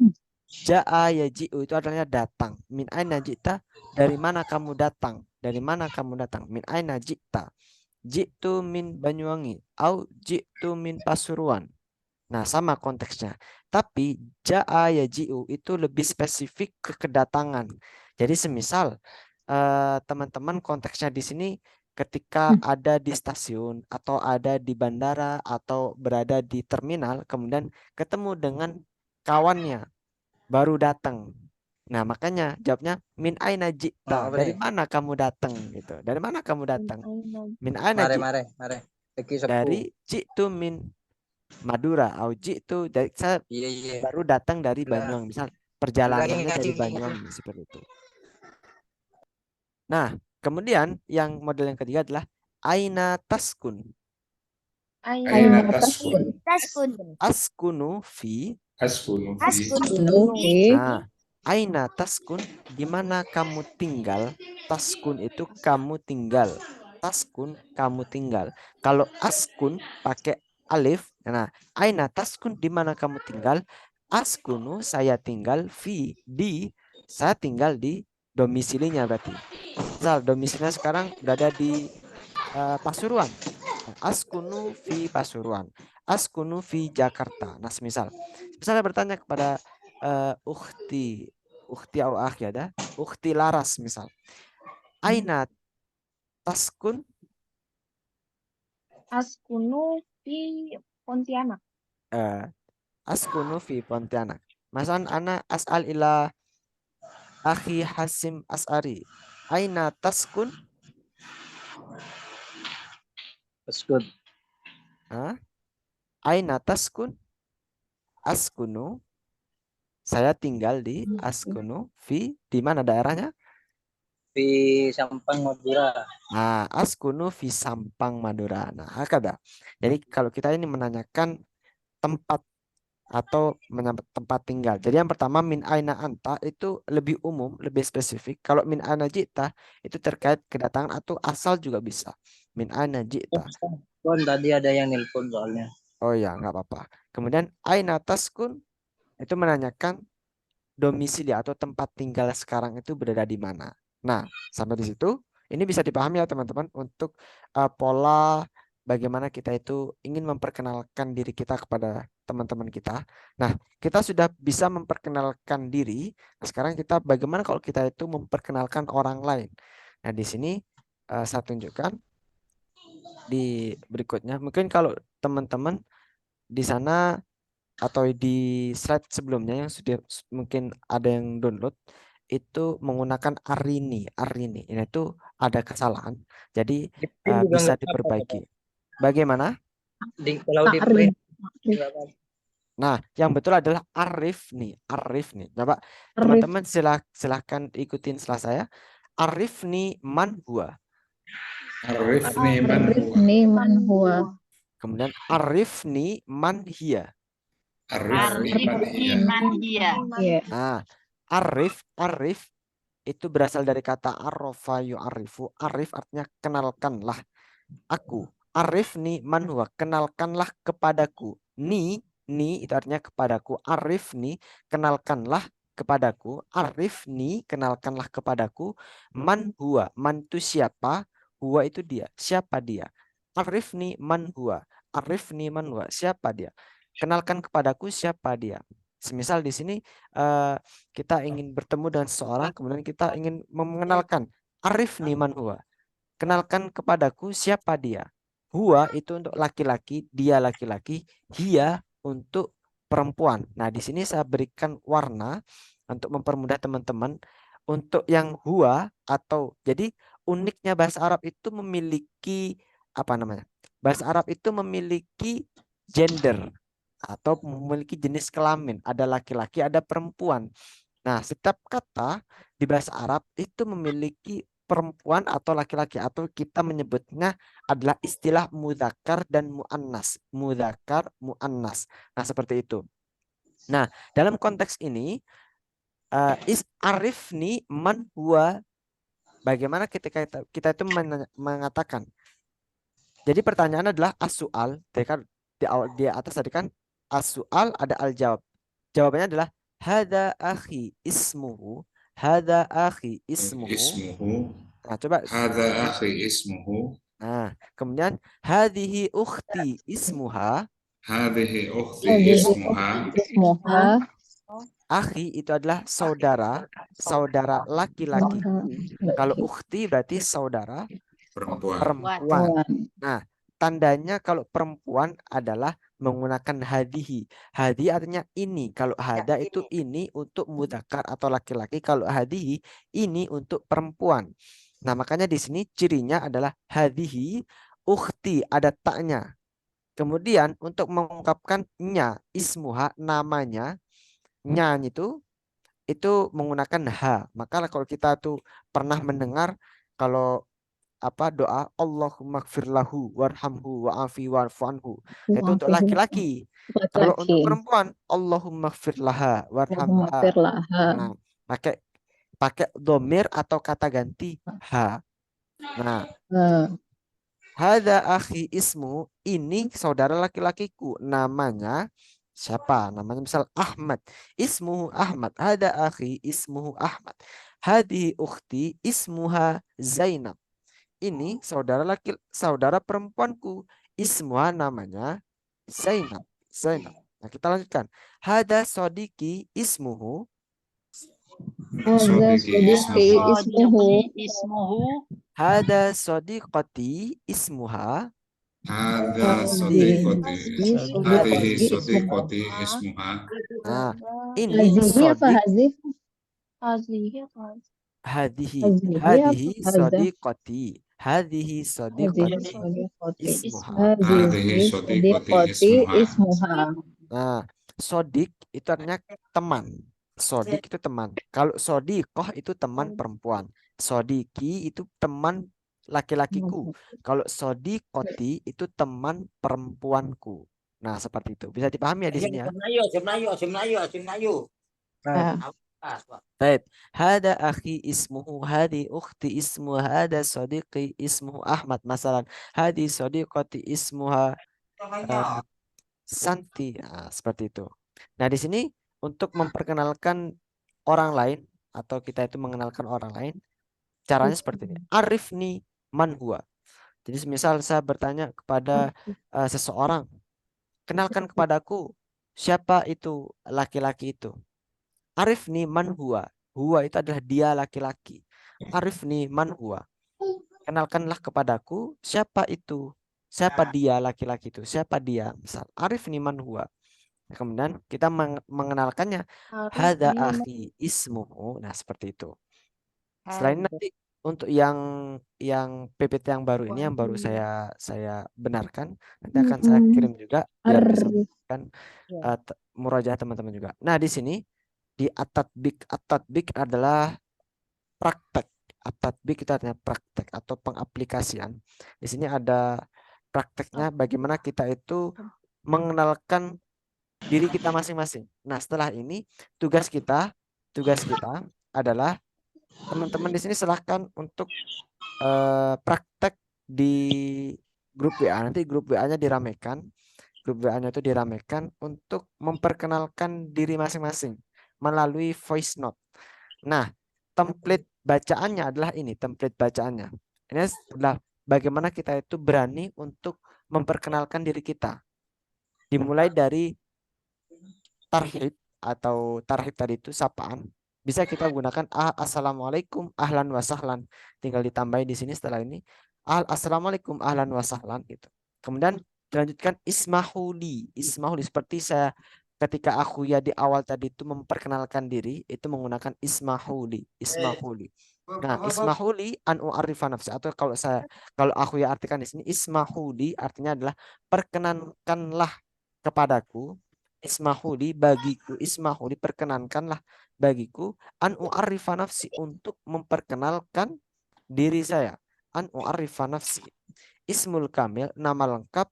ja'a yaji'u itu adalah datang. Min aina jita, dari mana kamu datang? Dari mana kamu datang? Min aina jita. Jitu min Banyuwangi. Au jitu min Pasuruan. Nah, sama konteksnya. Tapi ja'a yaji'u itu lebih spesifik ke kedatangan. Jadi semisal teman-teman konteksnya di sini ketika ada di stasiun atau ada di bandara atau berada di terminal, kemudian ketemu dengan kawannya baru datang. Nah, makanya jawabnya min aina ji'ta. Dari mana kamu datang gitu. Dari mana kamu datang? Min aina ji'ta. Dari ji'tu min Madura au ji'tu dari saya baru datang dari Banyuwangi. Misal perjalanannya dari Banyuwangi seperti itu. Nah, kemudian yang model yang ketiga adalah aina taskun. aina taskun. Taskun. Askunu fi. Askunu fi. Taskun. Nah, aina taskun, di mana kamu tinggal? Taskun itu kamu tinggal. Taskun kamu tinggal. Kalau askun pakai alif. Nah, aina taskun, di mana kamu tinggal? Askunu, saya tinggal, fi, di, saya tinggal di domisilinya berarti. Misal domisilinya sekarang berada di Pasuruan. Askunu fi Pasuruan. Askunu fi Jakarta. Nah, misalnya bertanya kepada ukhti atau akhi ada, ukhti Laras misal. Aina taskun? Askunu fi Pontianak. Askunu fi Pontianak. Masan ana as'al ila akhi Hasim As'ari. Aina taskun? Taskun. Aina taskun? Askunu. Saya tinggal di Askunu fi, di mana daerahnya? Fi Sampang Madura. Askunu fi Sampang Madura. Nah, hakada. Jadi kalau kita ini menanyakan tempat atau tempat tinggal. Jadi yang pertama min aina anta itu lebih umum, lebih spesifik. Kalau min aina jita itu terkait kedatangan atau asal juga bisa. Min aina jita. Tadi ada yang nelpon soalnya. Oh ya, nggak apa-apa. Kemudian aina taskun itu menanyakan domisili atau tempat tinggal sekarang itu berada di mana. Nah, sampai di situ ini bisa dipahami ya teman-teman untuk pola bagaimana kita itu ingin memperkenalkan diri kita kepada teman-teman kita. Nah, kita sudah bisa memperkenalkan diri. Nah, sekarang kita bagaimana kalau kita itu memperkenalkan orang lain. Nah, di sini saya tunjukkan di berikutnya. Mungkin kalau teman-teman di sana atau di slide sebelumnya yang sudah mungkin ada yang download itu menggunakan Arini. Ini itu ada kesalahan. Jadi bisa diperbaiki. Bagaimana? Kalau di print. Nah, yang betul adalah Arif nih. Coba teman-teman silahkan ikutin setelah saya. Arif nih man huwa. Arifni man huwa. Arifni man huwa. Kemudian Arif nih man hiya. Arifni man hiya. Iya. Nah, Arif itu berasal dari kata arrofa yu'arifu. Arif artinya kenalkanlah aku. Arif ni man huwa, kenalkanlah kepadaku. Ni itu artinya kepadaku. Arif ni kenalkanlah kepadaku. Arif ni kenalkanlah kepadaku. Man huwa, man itu siapa? Huwa itu dia. Siapa dia? Arif ni man huwa. Arif ni man huwa. Siapa dia? Kenalkan kepadaku siapa dia. Semisal di sini kita ingin bertemu dengan seseorang, kemudian kita ingin mengenalkan Arif nih man huwa. Kenalkan kepadaku siapa dia. Huwa itu untuk laki-laki, dia laki-laki, hiya untuk perempuan. Nah, di sini saya berikan warna untuk mempermudah teman-teman. Untuk yang huwa atau jadi uniknya bahasa Arab itu memiliki apa namanya? Bahasa Arab itu memiliki gender atau memiliki jenis kelamin, ada laki-laki, ada perempuan. Nah, setiap kata di bahasa Arab itu memiliki perempuan atau laki-laki, atau kita menyebutnya adalah istilah mudzakkar dan muannas. Mudzakkar, muannas. Nah, seperti itu. Nah, dalam konteks ini is arifni man huwa. Bagaimana ketika kita itu mengatakan. Jadi pertanyaan adalah as-su'al. Di atas tadi kan as-su'al ada al-jawab. Jawabannya adalah hada akhi ismuhu. Hada akhi ismuhu. Nah, coba. Hada akhi ismuhu. Nah, kemudian hadhihi ukhti ismuha. Hadhihi ukhti ismuha. Akhi itu adalah saudara laki-laki. Kalau ukhti berarti saudara perempuan. Nah, tandanya kalau perempuan adalah menggunakan hadihi. Hadihi artinya ini. Kalau hada itu ini untuk mudzakkar atau laki-laki. Kalau hadihi ini untuk perempuan. Nah, makanya di sini cirinya adalah hadihi ukhti, ada taknya. Kemudian untuk mengungkapkan nya, ismuha, namanya, nya itu menggunakan ha. Maka kalau kita tuh pernah mendengar kalau doa Allahumma gfirlahu warhamhu wa'afi wa'fu anhu. Itu untuk laki-laki. Kalau untuk perempuan Allahumma gfirlaha warhamha. Nah, pakai domir atau kata ganti ha. Nah, hada akhi ismu, ini saudara laki-lakiku, namanya siapa? Namanya misal Ahmad. Ismuhu Ahmad. Hada akhi ismuhu Ahmad. Hadi ukhti ismuha Zainab. Ini saudara perempuanku, ismuha namanya Zainab. Nah, kita lanjutkan. Hada sodiki ismuhu. Hada sodiqati ismuha. Hadza Hadhihi sodiqoti. Hadhihi sodiqoti ismuha. Nah, ini Hazihi apa sodik, hazif? Hazihi apa? hadihi, Hazihi apa hadihi hadza? sodiqoti, hadihi Hazihi sodiqoti sodiqoti. ismuha. Hadhihi Hazihi sodiqoti sodiqoti ismuha. ismuha. Nah, sodik itu artinya teman. Sodik itu teman. Kalau sodikoh itu teman perempuan. Sodiki itu teman laki-lakiku. Kalau sodikoti itu teman perempuanku. Nah, seperti itu. Bisa dipahami ya di sini ya. Ya. Baik. Hada akhi ismuhu, hadi ukhti ismuha, hada sodiqi ismuhu Ahmad. Masalan, hadi sodiqoti ismuha Santi. Nah, seperti itu. Nah, di sini untuk memperkenalkan orang lain atau kita itu mengenalkan orang lain, caranya seperti ini. Arifni man huwa. Jadi misal saya bertanya kepada seseorang, kenalkan kepadaku siapa itu laki-laki itu. Arifni man huwa. Huwa itu adalah dia laki-laki. Arifni man huwa. Kenalkanlah kepadaku siapa itu. Siapa dia laki-laki itu? Siapa dia? Misal Arifni man huwa. Kemudian kita mengenalkannya. Hada akhi ismuhu. Nah, seperti itu. Selain nanti untuk yang PPT yang baru ini yang baru saya benarkan, nanti akan saya kirim juga biar bisa kan murojaah teman-teman juga. Nah, di sini di at-tatbik adalah praktek. At-tatbik itu artinya praktek atau pengaplikasian. Di sini ada prakteknya bagaimana kita itu mengenalkan diri kita masing-masing. Nah, setelah ini tugas kita adalah teman-teman di sini silahkan untuk praktek di grup WA. Nanti grup WA-nya diramekan. Grup WA-nya itu diramekan untuk memperkenalkan diri masing-masing melalui voice note. Nah, template bacaannya adalah ini, template bacaannya. Ini adalah bagaimana kita itu berani untuk memperkenalkan diri kita. Dimulai dari tarhib atau tarhib tadi itu sapaan. Bisa kita gunakan assalamualaikum ahlan wa sahlan. Tinggal ditambahin di sini setelah ini assalamualaikum ahlan wa sahlan gitu. Kemudian dilanjutkan ismahuli. Ismahuli seperti saya ketika aku ya di awal tadi itu memperkenalkan diri itu menggunakan ismahuli. Ismahuli. Nah, ismahuli an u'arrifa nafsi atau kalau aku ya artikan di sini ismahuli artinya adalah perkenankanlah kepadaku. Ismahuli bagiku, ismahuli perkenankanlah bagiku an u'arrifa nafsi untuk memperkenalkan diri saya. An u'arrifa nafsi. Ismul kamil nama lengkap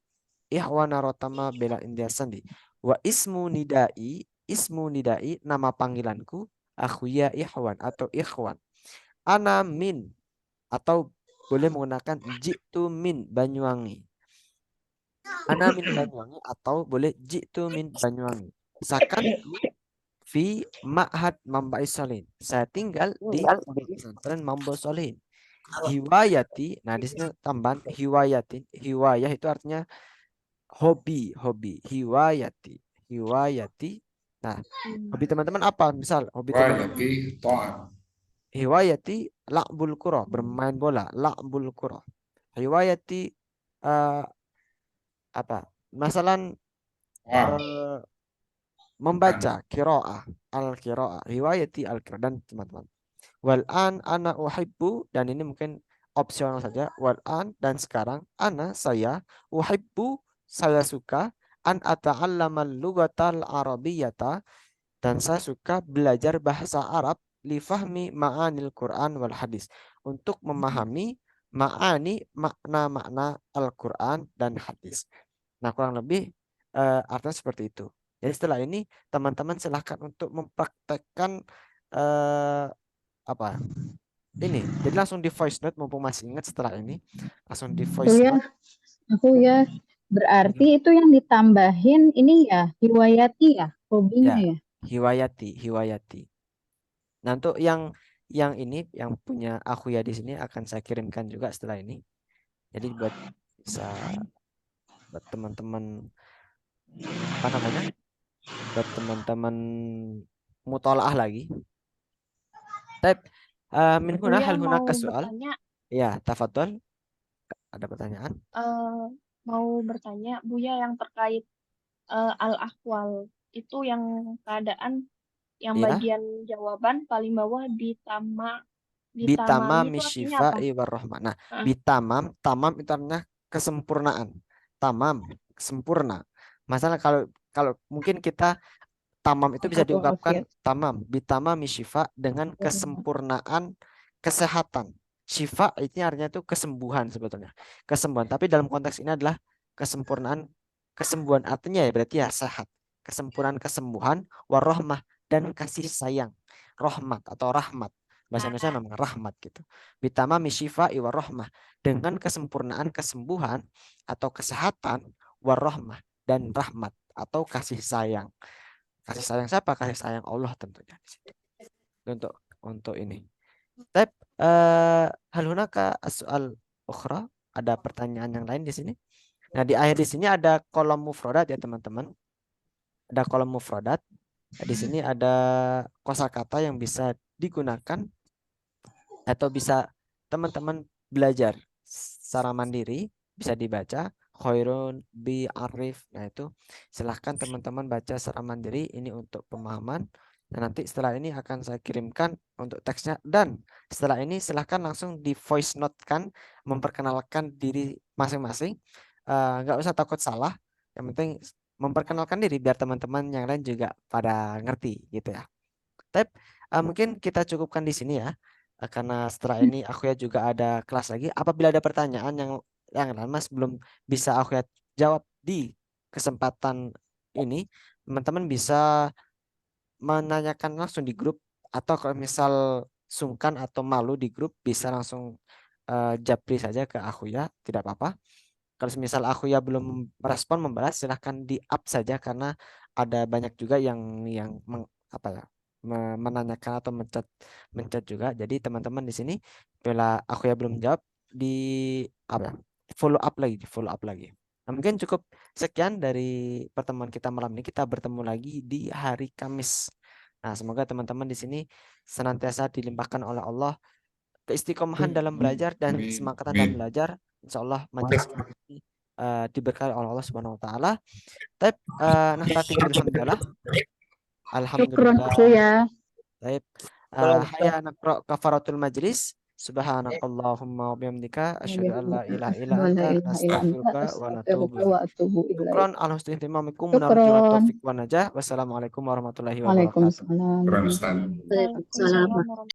Ihwana Rotama Bela India Sandi. Wa ismu nidai nama panggilanku akhuya Ihwan atau Ikhwan. Ana min atau boleh menggunakan jitu min Banyuwangi. Ana min Banyuwangi atau boleh jitu min Banyuwangi. Sakantu fi ma'had Mambai Solihin. Saya tinggal di pesantren Mambai Solihin. Hiwayati, nah di sini tambahan hiwayatin. Hiwayah itu artinya hobi. Hiwayati. Nah, hobi teman-teman apa? Misal hobi teman-teman hiwayati la'bul qura, bermain bola, la'bul qura. Hiwayati apa? Masalan membaca qiraah, al-qiraah, hiwayati al-qiraah dan teman-teman. Wal an ana uhibbu dan ini mungkin opsional saja. Wal an dan sekarang ana saya uhibbu saya suka an ata'allamal lughatal arabiyyata dan saya suka belajar bahasa Arab li fahmi ma'anil Quran wal hadis untuk memahami ma'ani makna-makna Al-Quran dan hadis. Nah, kurang lebih artinya seperti itu. Jadi setelah ini teman-teman silahkan untuk mempraktekkan apa ini. Jadi langsung di voice note mumpung masih ingat setelah ini langsung di voice note. Aku ya berarti itu yang ditambahin ini ya hiwayati ya hobinya ya. Hiwayati. Nah, untuk yang ini yang punya aku ya di sini akan saya kirimkan juga setelah ini. Jadi buat teman-teman apa namanya? Buat teman-teman mutolaah lagi. Baik, min huna hal hunaka soal. Ya, tafadhol. Ada pertanyaan? mau bertanya, Buya, yang terkait al-ahwal itu yang keadaan yang Ya, bagian jawaban paling bawah ditamami bitamami itu artinya apa? syifai warahmah. Nah, Ah, tamam itu artinya kesempurnaan. Tamam, sempurna. Masalah kalau kalau mungkin kita tamam itu bisa Sehat diungkapkan walafiat. tamam, bitamami syifa dengan kesempurnaan kesehatan. Syifa itu artinya itu kesembuhan sebetulnya. Kesembuhan, tapi dalam konteks ini adalah kesempurnaan kesembuhan artinya ya berarti ya sehat. Kesempurnaan kesembuhan warahmah dan kasih sayang. Rahmat atau rahmat. Bahasa Indonesia memang rahmat gitu. Bitamami syifa warahmah dengan kesempurnaan kesembuhan atau kesehatan warahmah dan rahmat atau kasih sayang. Kasih sayang siapa? Kasih sayang Allah tentunya di situ. Untuk ini. Tapi hal hunaka soal ukhra, ada pertanyaan yang lain di sini. Nah, di akhir di sini ada kolom mufradat ya teman-teman. Ada kolom mufradat. Di sini ada kosakata yang bisa digunakan atau bisa teman-teman belajar secara mandiri, bisa dibaca khairun bi arif. Nah, itu silahkan teman-teman baca secara mandiri, ini untuk pemahaman. Dan nanti setelah ini akan saya kirimkan untuk teksnya, dan setelah ini silahkan langsung di voice note kan, memperkenalkan diri masing-masing. Nggak usah takut salah, yang penting memperkenalkan diri biar teman-teman yang lain juga pada ngerti gitu ya. Tapi mungkin kita cukupkan di sini ya. Karena setelah ini aku ya juga ada kelas lagi. Apabila ada pertanyaan yang lain Mas belum bisa aku ya jawab di kesempatan ini, teman-teman bisa menanyakan langsung di grup, atau kalau misal sungkan atau malu di grup bisa langsung japri saja ke aku ya, tidak apa-apa. Kalau misal aku ya belum merespon membalas, silahkan di up saja karena ada banyak juga yang menanyakan atau mencet juga. Jadi teman-teman di sini bila aku ya belum jawab di follow up lagi. Nah, mungkin cukup sekian dari pertemuan kita malam ini. Kita bertemu lagi di hari Kamis. Nah, semoga teman-teman di sini senantiasa dilimpahkan oleh Allah keistiqomahan dalam belajar dan kesemangatan dalam belajar. Insya Allah majelis ini diberkahi oleh Allah Subhanahu Wa Taala. Tapi nahtatim bilhamdulillah. Syukron Alhamdulillah. Buya. Baik. Hayya naqra kafaratul majlis. Subhanakallahumma wa bihamdika asyhadu an la ilaha illa Wa la anta ilaha illa anta nastaghfiruka wa natubu astaghfiruka wa ilaik. atubu ilaik. Syukran ala husni ihtimamikum wa narju Syukron. taufiq wa najah. Wassalamualaikum warahmatullahi wabarakatuh. Waalaikumsalam. Kurang Ustaz. Waalaikumsalam warahmatullahi